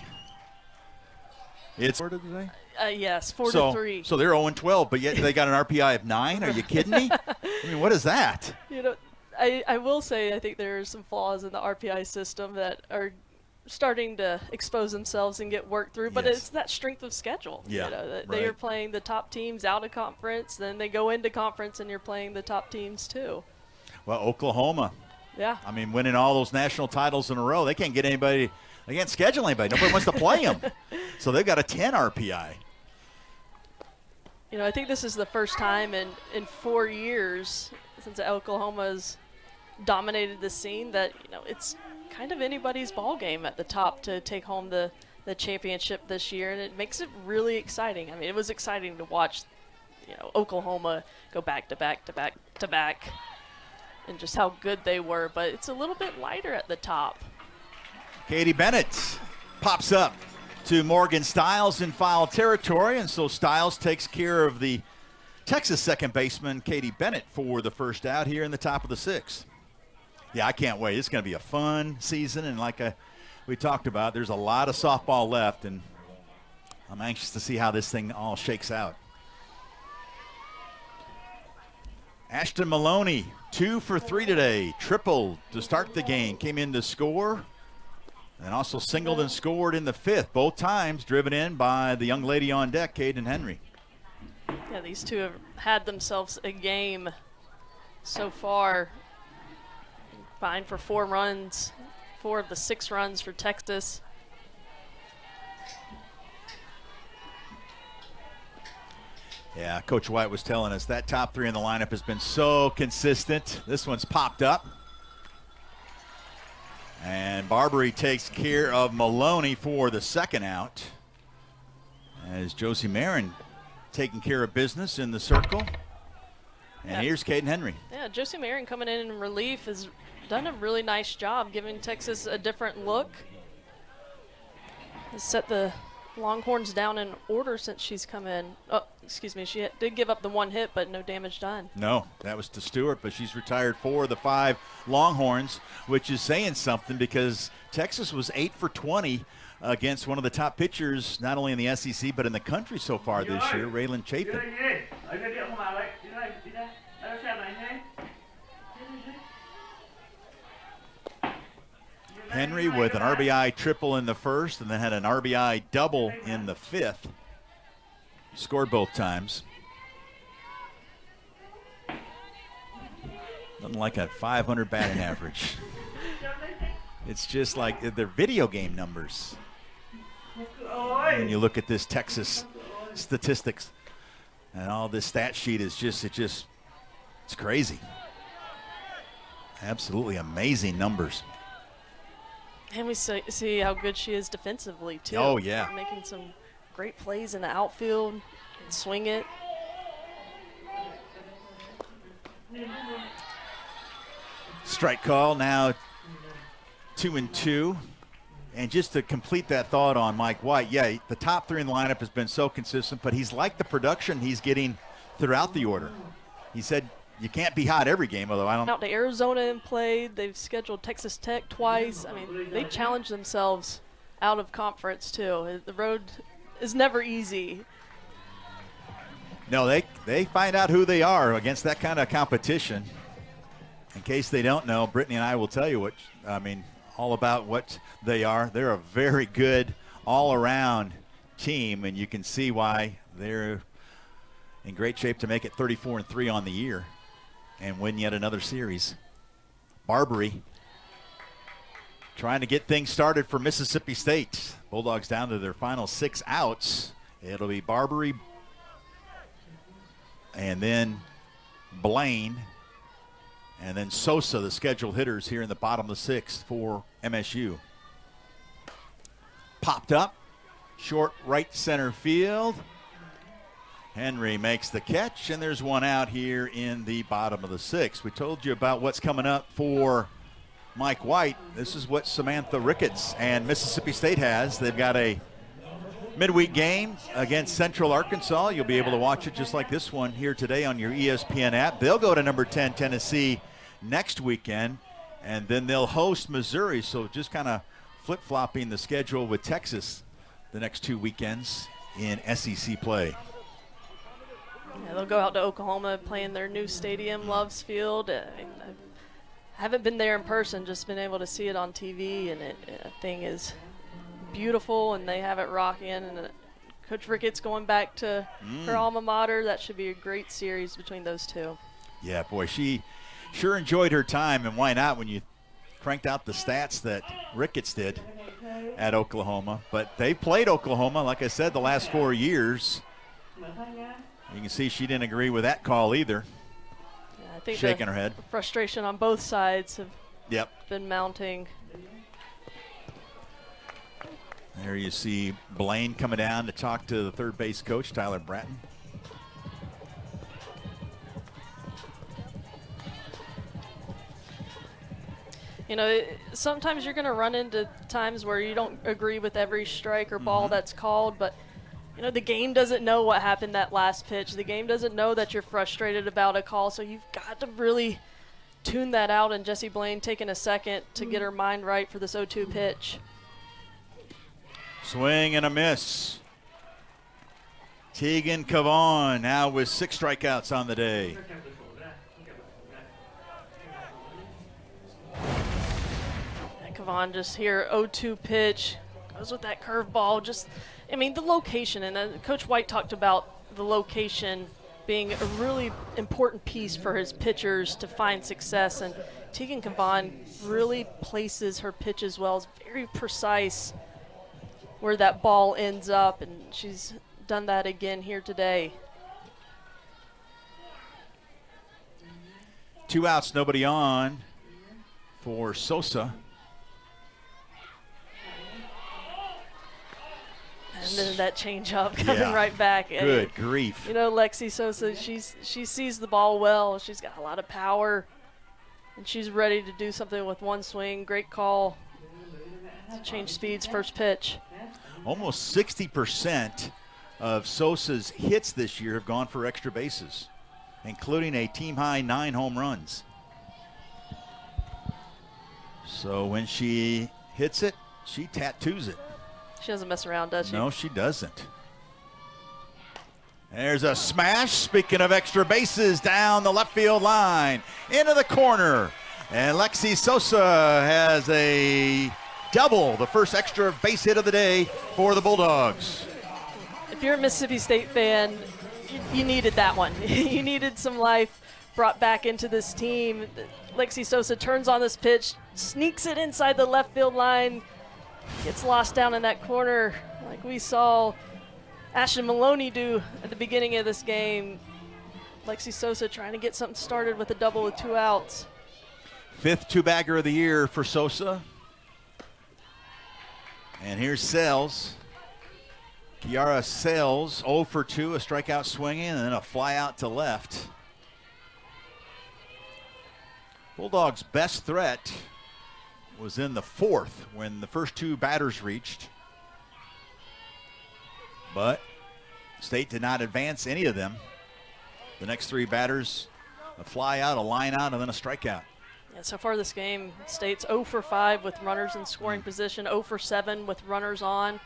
It's yes, 4-3. So they're 0-12, but yet they got an RPI of 9. Are you kidding me? I mean, what is that? You know, I will say I think there are some flaws in the RPI system that are starting to expose themselves and get worked through, but it's that strength of schedule. Yeah, you know, right. They are playing the top teams out of conference, then they go into conference and you're playing the top teams too. Well, Oklahoma. Yeah. I mean, winning all those national titles in a row, they can't get anybody. They can't schedule anybody. Nobody wants to play them. So they've got a 10 RPI. You know, I think this is the first time in 4 years since Oklahoma's dominated the scene that, you know, it's kind of anybody's ball game at the top to take home the championship this year, and it makes it really exciting. I mean, it was exciting to watch, you know, Oklahoma go back to back to back to back, and just how good they were, but it's a little bit lighter at the top. Katie Bennett pops up to Morgan Stiles in foul territory, and so Stiles takes care of the Texas second baseman, Katie Bennett, for the first out here in the top of the 6th. Yeah, I can't wait. It's going to be a fun season, and like we talked about, there's a lot of softball left, and I'm anxious to see how this thing all shakes out. Ashton Maloney, 2 for 3 today. Tripled to start the game. Came in to score. And also singled and scored in the 5th. Both times driven in by the young lady on deck, Caden Henry. Yeah, these two have had themselves a game so far. Fine for 4 runs. 4 of the 6 runs for Texas. Yeah, Coach White was telling us that top three in the lineup has been so consistent. This one's popped up. And Barbary takes care of Maloney for the second out. As Josie Marin taking care of business in the circle. And here's Caden Henry. Yeah, Josie Marin coming in relief has done a really nice job giving Texas a different look. Has set the Longhorns down in order since she's come in. Oh, excuse me, she did give up the one hit, but no damage done. No, that was to Stewart, but she's retired 4 of the 5 Longhorns, which is saying something because Texas was 8 for 20 against one of the top pitchers, not only in the SEC, but in the country so far this year, Raylan Chaffin. Henry with an RBI triple in the first and then had an RBI double in the 5th. Scored both times. Nothing like a 500 batting average. It's just like they're video game numbers. When you look at this Texas statistics and all this stat sheet is it's crazy. Absolutely amazing numbers. And we see how good she is defensively, too. Oh, yeah. Making some great plays in the outfield, swing it. Strike call now 2-2. And just to complete that thought on Mike White, yeah, the top three in the lineup has been so consistent, but he's liked the production he's getting throughout the order. He said you can't be hot every game, although I don't. Out to Arizona and played. They've scheduled Texas Tech twice. I mean, they challenge themselves out of conference, too. The road is never easy. No, they find out who they are against that kind of competition. In case they don't know, Brittany and I will tell you all about what they are. They're a very good all-around team, and you can see why they're in great shape to make it 34-3 on the year and win yet another series. Barbary trying to get things started for Mississippi State. Bulldogs down to their final 6 outs. It'll be Barbary and then Blaine and then Sosa, the scheduled hitters here in the bottom of the 6th for MSU. Popped up, short right center field. Henry makes the catch, and there's one out here in the bottom of the 6th. We told you about what's coming up for Mike White. This is what Samantha Ricketts and Mississippi State has. They've got a midweek game against Central Arkansas. You'll be able to watch it just like this one here today on your ESPN app. They'll go to number 10, Tennessee, next weekend, and then they'll host Missouri. So just kind of flip-flopping the schedule with Texas the next 2 weekends in SEC play. Yeah, they'll go out to Oklahoma, play in their new stadium, Loves Field. I haven't been there in person, just been able to see it on TV, and the thing is beautiful, and they have it rocking. And Coach Ricketts going back to her alma mater. That should be a great series between those two. Yeah, boy, she sure enjoyed her time, and why not when you cranked out the stats that Ricketts did at Oklahoma. But they played Oklahoma, like I said, the last 4 years. You can see she didn't agree with that call either. Yeah, I think shaking her head. Frustration on both sides have been mounting. There you see Blaine coming down to talk to the third base coach, Tyler Bratton. You know, sometimes you're going to run into times where you don't agree with every strike or ball that's called, but you know, the game doesn't know what happened that last pitch. The game doesn't know that you're frustrated about a call, so you've got to really tune that out, and Jessie Blaine taking a second to get her mind right for this 0-2 pitch. Swing and a miss. Tegan Cavan now with 6 strikeouts on the day. Cavan just here, 0-2 pitch, goes with that curveball. Just, I mean, the location, and Coach White talked about the location being a really important piece for his pitchers to find success, and Tegan Cavan really places her pitches well. It's very precise where that ball ends up, and she's done that again here today. 2 outs, nobody on for Sosa. And then that changeup coming right back. Good grief. You know, Lexi Sosa, she sees the ball well. She's got a lot of power, and she's ready to do something with one swing. Great call to change speeds first pitch. Almost 60% of Sosa's hits this year have gone for extra bases, including a team-high 9 home runs. So when she hits it, she tattoos it. She doesn't mess around, does she? No, she doesn't. There's a smash. Speaking of extra bases, down the left field line, into the corner. And Lexi Sosa has a double, the first extra base hit of the day for the Bulldogs. If you're a Mississippi State fan, you needed that one. You needed some life brought back into this team. Lexi Sosa turns on this pitch, sneaks it inside the left field line, gets lost down in that corner like we saw Ashton Maloney do at the beginning of this game. Lexi Sosa trying to get something started with a double with 2 outs. 5th two-bagger of the year for Sosa. And here's Sells. Kiara Sells, 0 for 2, a strikeout swinging, and then a fly out to left. Bulldogs' best threat was in the 4th when the first 2 batters reached. But State did not advance any of them. The next 3 batters, a fly out, a line out, and then a strikeout. Yeah, so far this game, State's 0 for 5 with runners in scoring position, 0 for 7 with runners on.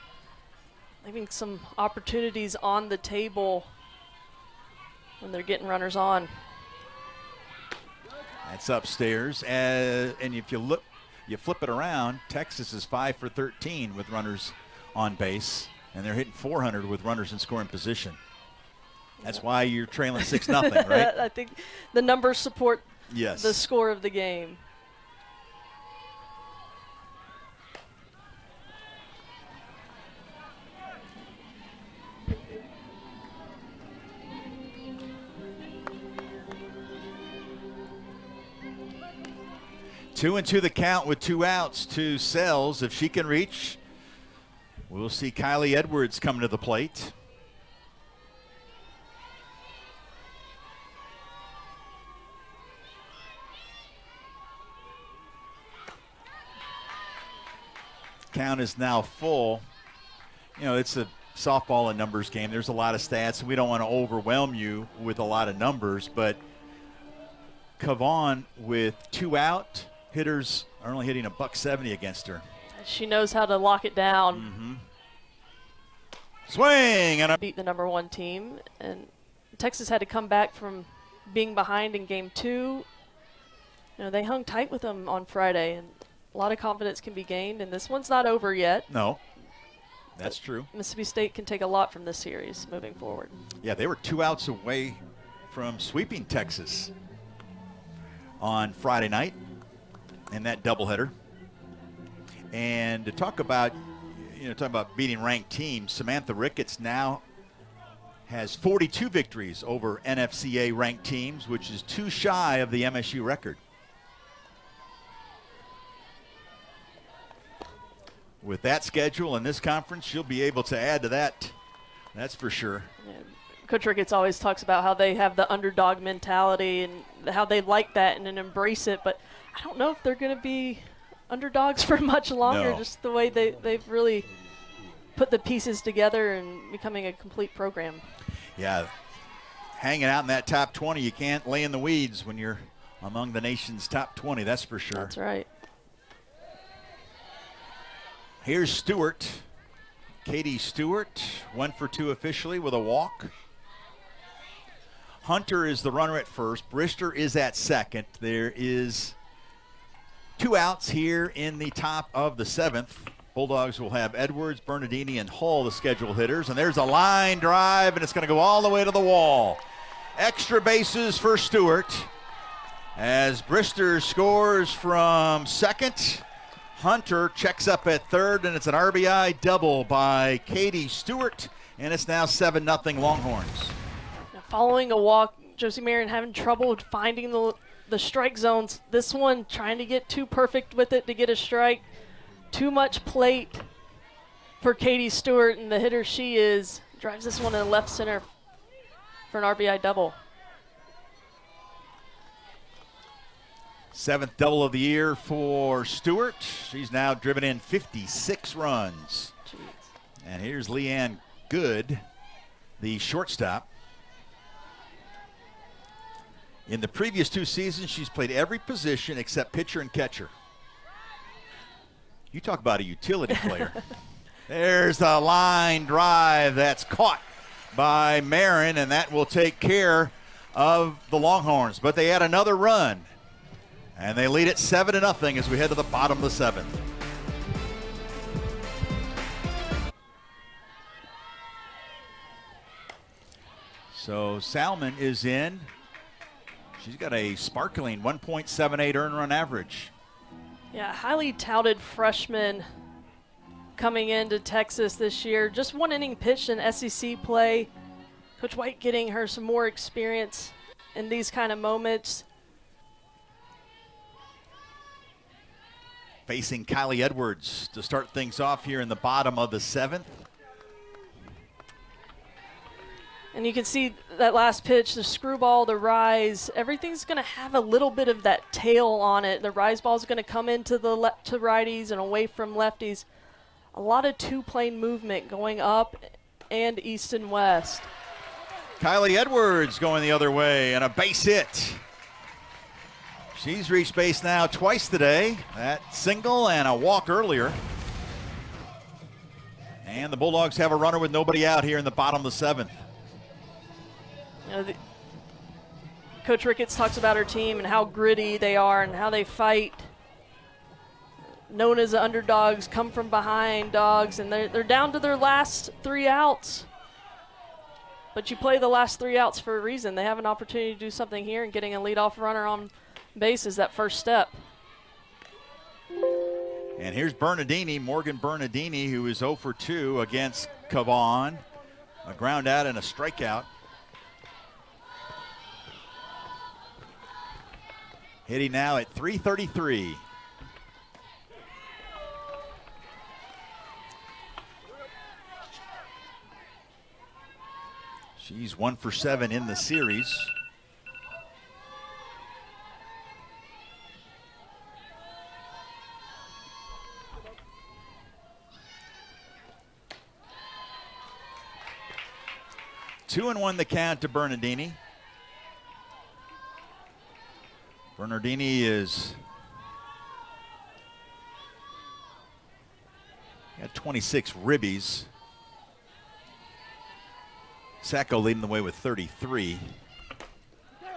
Leaving some opportunities on the table when they're getting runners on. That's upstairs. And if you look, you flip it around, Texas is 5 for 13 with runners on base, and they're hitting 400 with runners in scoring position. That's why you're trailing 6-0, right? I think the numbers support yes. the score of the game. Two and two the count with 2 outs to Sells. If she can reach, we'll see Kylie Edwards coming to the plate. Count is now full. You know, it's a softball and numbers game. There's a lot of stats. We don't want to overwhelm you with a lot of numbers, but Cavan with 2 out. Hitters are only hitting $170 against her. She knows how to lock it down. Mm-hmm. Swing and a beat the number 1 team, and Texas had to come back from being behind in game 2. You know, they hung tight with them on Friday, and a lot of confidence can be gained, and this one's not over yet. No, that's true. Mississippi State can take a lot from this series moving forward. Yeah, they were 2 outs away from sweeping Texas on Friday night in that doubleheader. And to talk about, beating ranked teams, Samantha Ricketts now has 42 victories over NFCA ranked teams, which is 2 shy of the MSU record. With that schedule and this conference, she'll be able to add to that. That's for sure. Yeah. Coach Ricketts always talks about how they have the underdog mentality and how they like that and embrace it, but I don't know if they're going to be underdogs for much longer, just the way they've really put the pieces together and becoming a complete program. Yeah, hanging out in that top 20, you can't lay in the weeds when you're among the nation's top 20, that's for sure. That's right. Here's Stewart, Katie Stewart, 1 for 2 officially with a walk. Hunter is the runner at first. Brister is at second. There is 2 outs here in the top of the 7th. Bulldogs will have Edwards, Bernardini, and Hull, the scheduled hitters. And there's a line drive, and it's going to go all the way to the wall. Extra bases for Stewart. As Brister scores from second, Hunter checks up at third, and it's an RBI double by Katie Stewart, and it's now 7-0 Longhorns. Now following a walk, Josie Marion having trouble finding the the strike zones. This one trying to get too perfect with it to get a strike. Too much plate for Katie Stewart, and the hitter she is drives this one in the left center for an RBI double. 7th double of the year for Stewart. She's now driven in 56 runs. Jeez. And here's Leanne Good, the shortstop. In the previous 2 seasons, she's played every position except pitcher and catcher. You talk about a utility player. There's the line drive that's caught by Marin, and that will take care of the Longhorns. But they add another run, and they lead it 7-0 as we head to the bottom of the 7th. So Salmon is in. She's got a sparkling 1.78 earned run average. Yeah, highly touted freshman coming into Texas this year. Just 1 inning pitched in SEC play. Coach White getting her some more experience in these kind of moments. Facing Kylie Edwards to start things off here in the bottom of the 7th. And you can see that last pitch, the screwball, the rise, everything's going to have a little bit of that tail on it. The rise ball is going to come into the to righties and away from lefties. A lot of two-plane movement going up and east and west. Kylie Edwards going the other way and a base hit. She's reached base now twice today. That single and a walk earlier. And the Bulldogs have a runner with nobody out here in the bottom of the 7th. You know, Coach Ricketts talks about her team and how gritty they are and how they fight. Known as the underdogs, come from behind dogs, and they're down to their last 3 outs. But you play the last 3 outs for a reason. They have an opportunity to do something here, and getting a leadoff runner on base is that first step. And here's Bernardini, Morgan Bernardini, who is 0 for 2 against Cavan. A ground out and a strikeout. Hitting now at .333. She's 1 for 7 in the series. Two and 1 the count to Bernardini. Bernardini is got 26 ribbies. Sacco leading the way with 33.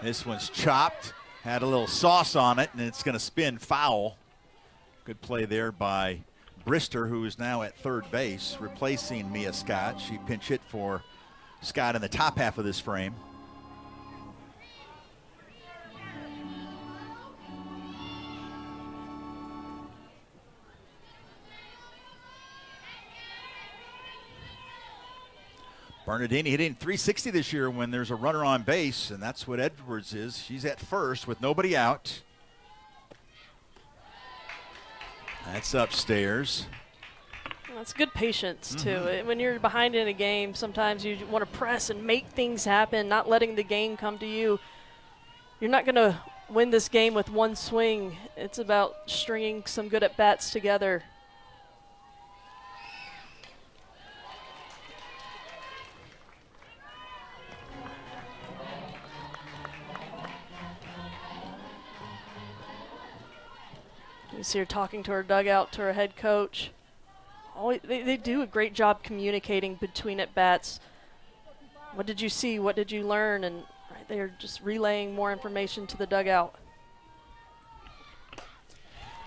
This one's chopped, had a little sauce on it, and it's going to spin foul. Good play there by Brister, who is now at third base, replacing Mia Scott. She pinch hit for Scott in the top half of this frame. Bernardini hitting .360 this year when there's a runner on base, and that's what Edwards is. She's at first with nobody out. That's upstairs. That's good patience, too. When you're behind in a game, sometimes you want to press and make things happen, not letting the game come to you. You're not going to win this game with one swing. It's about stringing some good at-bats together. You see her talking to her dugout, to her head coach. They do a great job communicating between at-bats. What did you see? What did you learn? And right, they're just relaying more information to the dugout.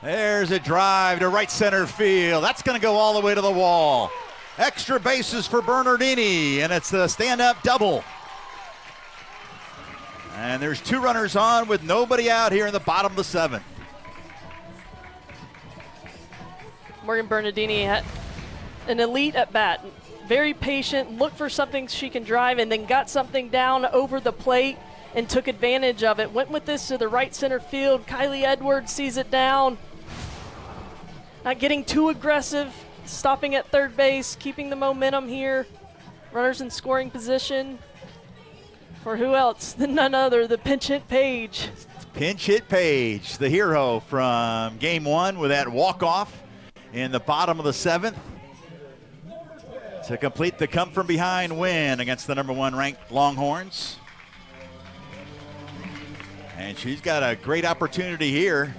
There's a drive to right center field. That's going to go all the way to the wall. Extra bases for Bernardini, and it's a stand-up double. And there's 2 runners on with nobody out here in the bottom of the 7th. Morgan Bernardini had an elite at bat. Very patient, looked for something she can drive, and then got something down over the plate and took advantage of it. Went with this to the right center field. Kylie Edwards sees it down. Not getting too aggressive, stopping at third base, keeping the momentum here. Runners in scoring position. For who else than none other, the pinch hit Page. Pinch hit Page, the hero from game 1 with that walk-off in the bottom of the 7th to complete the come-from-behind win against the number 1 ranked Longhorns. And she's got a great opportunity here.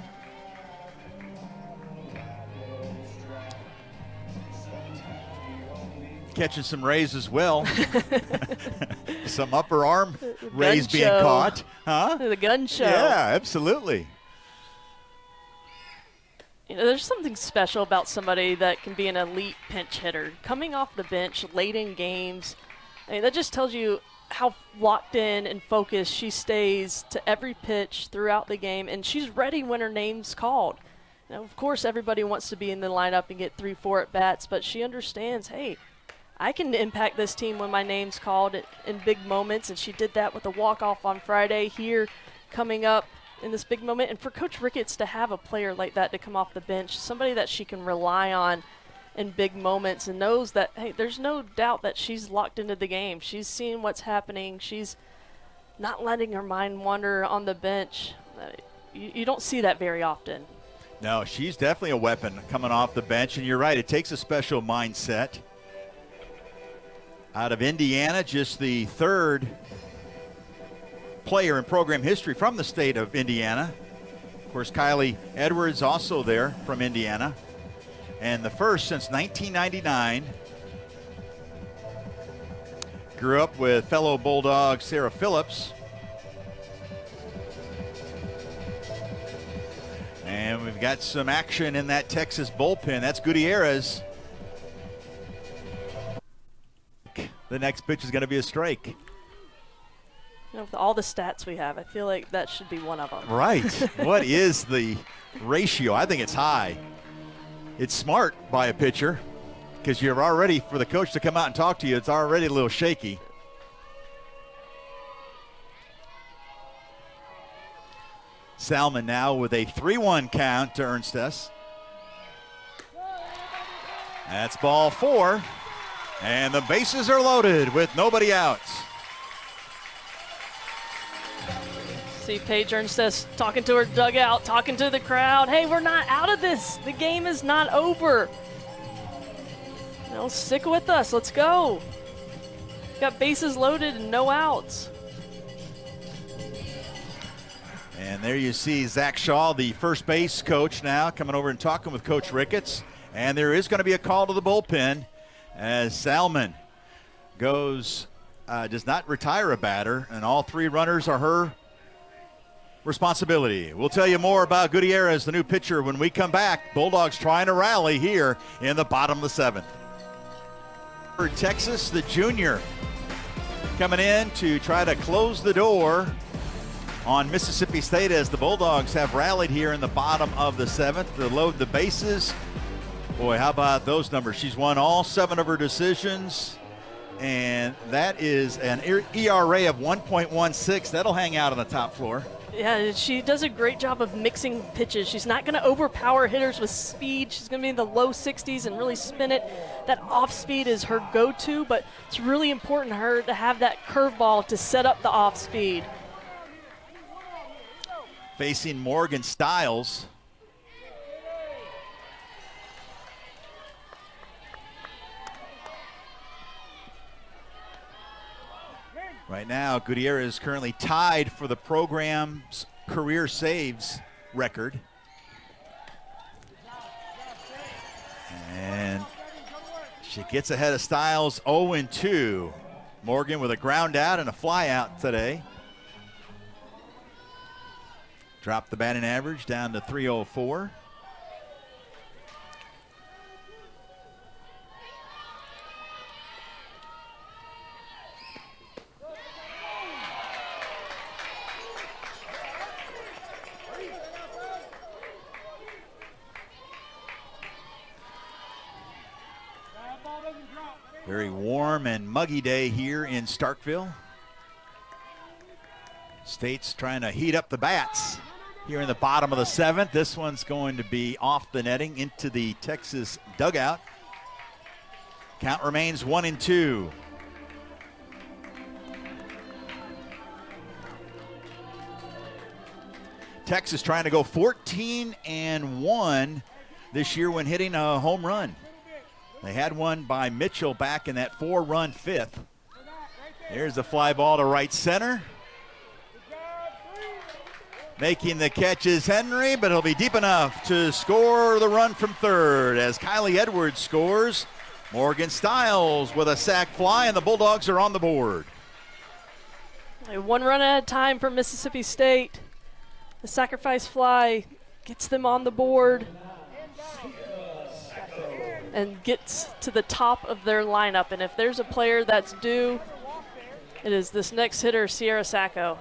Catching some rays as well. Some upper arm rays being caught. Huh? The gun show. Yeah, absolutely. You know, there's something special about somebody that can be an elite pinch hitter. Coming off the bench late in games, I mean, that just tells you how locked in and focused she stays to every pitch throughout the game, and she's ready when her name's called. Now, of course, everybody wants to be in the lineup and get 3-4 at-bats, but she understands, hey, I can impact this team when my name's called in big moments, and she did that with a walk-off on Friday here coming up in this big moment. And for Coach Ricketts to have a player like that to come off the bench, somebody that she can rely on in big moments and knows that, hey, there's no doubt that she's locked into the game. She's seeing what's happening. She's not letting her mind wander on the bench. You don't see that very often. No, she's definitely a weapon coming off the bench, and you're right, it takes a special mindset. Out of Indiana, just the 3rd player in program history from the state of Indiana. Of course, Kylie Edwards also there from Indiana. And the first since 1999. Grew up with fellow Bulldog Sarah Phillips. And we've got some action in that Texas bullpen. That's Gutierrez. The next pitch is going to be a strike. You know, with all the stats we have, I feel like that should be one of them. Right. What is the ratio? I think it's high. It's smart by a pitcher because you're already, for the coach to come out and talk to you, it's already a little shaky. Salmon now with a 3-1 count to Ernstes. That's ball 4. And the bases are loaded with nobody out. See Paige Ernstes talking to her dugout, talking to the crowd. Hey, we're not out of this. The game is not over. You know, stick with us. Let's go. Got bases loaded and no outs. And there you see Zach Shaw, the first base coach now, coming over and talking with Coach Ricketts. And there is going to be a call to the bullpen as Salmon does not retire a batter, and all 3 runners are her responsibility. We'll tell you more about Gutierrez, the new pitcher, when we come back. Bulldogs trying to rally here in the bottom of the 7th. For Texas, the junior coming in to try to close the door on Mississippi State as the Bulldogs have rallied here in the bottom of the 7th to load the bases. Boy, how about those numbers? She's won all 7 of her decisions, and that is an ERA of 1.16. That'll hang out on the top floor. Yeah, she does a great job of mixing pitches. She's not going to overpower hitters with speed. She's going to be in the low 60s and really spin it. That off speed is her go-to, but it's really important to her to have that curveball to set up the off speed. Facing Morgan Stiles. Right now, Gutierrez is currently tied for the program's career saves record. And she gets ahead of Stiles 0-2. Morgan with a ground out and a fly out today. Dropped the batting average down to .304. Very warm and muggy day here in Starkville. State's trying to heat up the bats here in the bottom of the 7th. This one's going to be off the netting into the Texas dugout. Count remains 1-2. Texas trying to go 14-1 this year when hitting a home run. They had one by Mitchell back in that 4-run 5th. Here's the fly ball to right center. Making the catch is Henry, but he'll be deep enough to score the run from third as Kylie Edwards scores. Morgan Stiles with a sac fly, and the Bulldogs are on the board. One run at a time for Mississippi State. The sacrifice fly gets them on the board and gets to the top of their lineup. And if there's a player that's due, it is this next hitter, Sierra Sacco.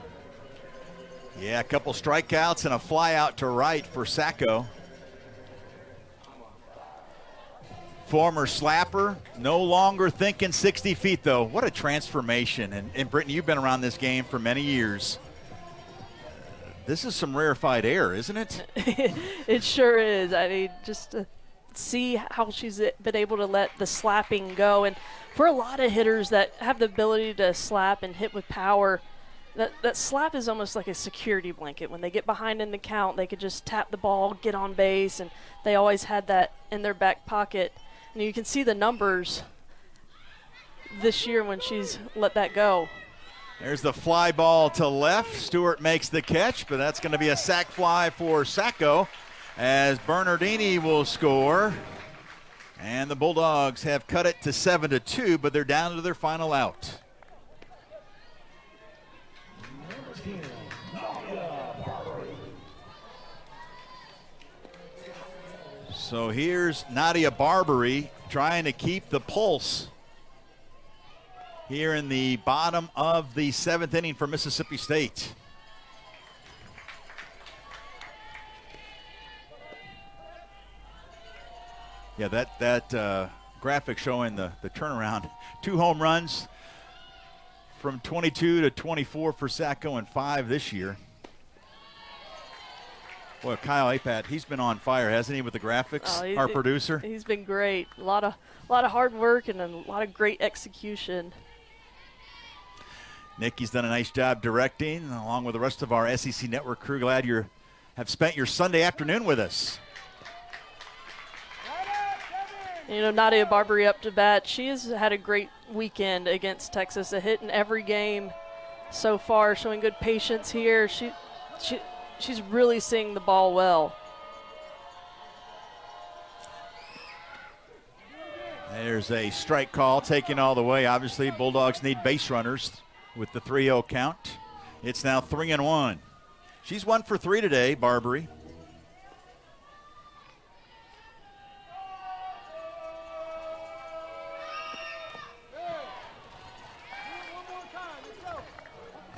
Yeah, a couple strikeouts and a fly out to right for Sacco. Former slapper, no longer thinking 60 feet though. What a transformation. And Brittany, you've been around this game for many years. This is some rarefied air, isn't it? It sure is. I mean, just to see how she's been able to let the slapping go. And for a lot of hitters that have the ability to slap and hit with power, that slap is almost like a security blanket. When they get behind in the count, they could just tap the ball, get on base, and they always had that in their back pocket. And you can see the numbers this year when she's let that go. There's the fly ball to left. Stewart makes the catch, but that's going to be a sac fly for Sacco as Bernardini will score. And the Bulldogs have cut it to 7-2, but they're down to their final out. So here's Nadia Barbary trying to keep the pulse here in the bottom of the 7th inning for Mississippi State. Yeah, that graphic showing the turnaround. 2 home runs from 22 to 24 for Sacco and 5 this year. Boy, Kyle Apat, he's been on fire, hasn't he, with the graphics, our producer? He's been great. A lot of hard work and a lot of great execution. Nikki's done a nice job directing, along with the rest of our SEC Network crew. Glad you have spent your Sunday afternoon with us. You know, Nadia Barbary up to bat. She has had a great weekend against Texas, a hit in every game so far, showing good patience here. She's really seeing the ball well. There's a strike call taken all the way. Obviously, Bulldogs need base runners with the 3-0 count. It's now 3-1. She's 1 for 3 today, Barbary.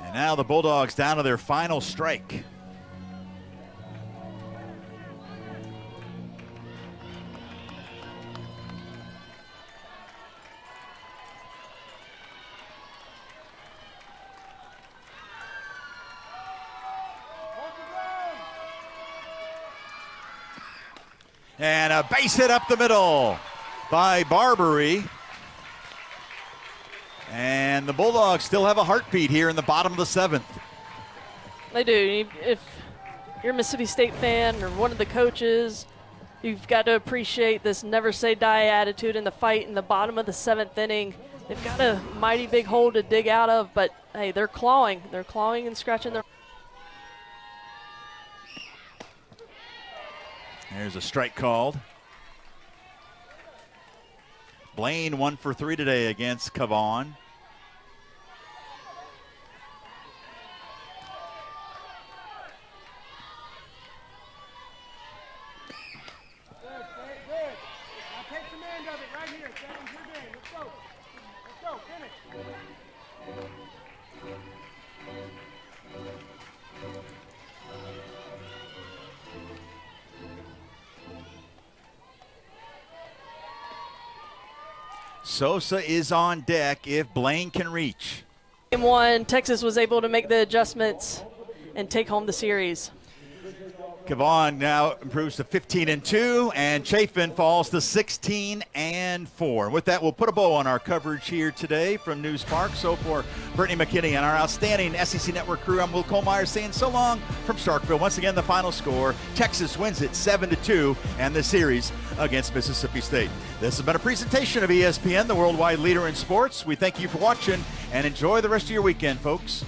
And now the Bulldogs down to their final strike. And a base hit up the middle by Barbary. And the Bulldogs still have a heartbeat here in the bottom of the 7th. They do. If you're a Mississippi State fan or one of the coaches, you've got to appreciate this never say die attitude in the fight in the bottom of the 7th inning. They've got a mighty big hole to dig out of, but hey, they're clawing. They're clawing and scratching their. There's a strike called. Blaine 1 for 3 today against Cavan. Sosa is on deck if Blaine can reach. Game 1, Texas was able to make the adjustments and take home the series. Chaffin now improves to 15-2, and Chaffin falls to 16-4. With that, we'll put a bow on our coverage here today from News Park. So for Brittany McKinney and our outstanding SEC Network crew, I'm Will Colmeyer saying so long from Starkville. Once again, the final score, Texas wins it 7-2, and the series against Mississippi State. This has been a presentation of ESPN, the worldwide leader in sports. We thank you for watching, and enjoy the rest of your weekend, folks.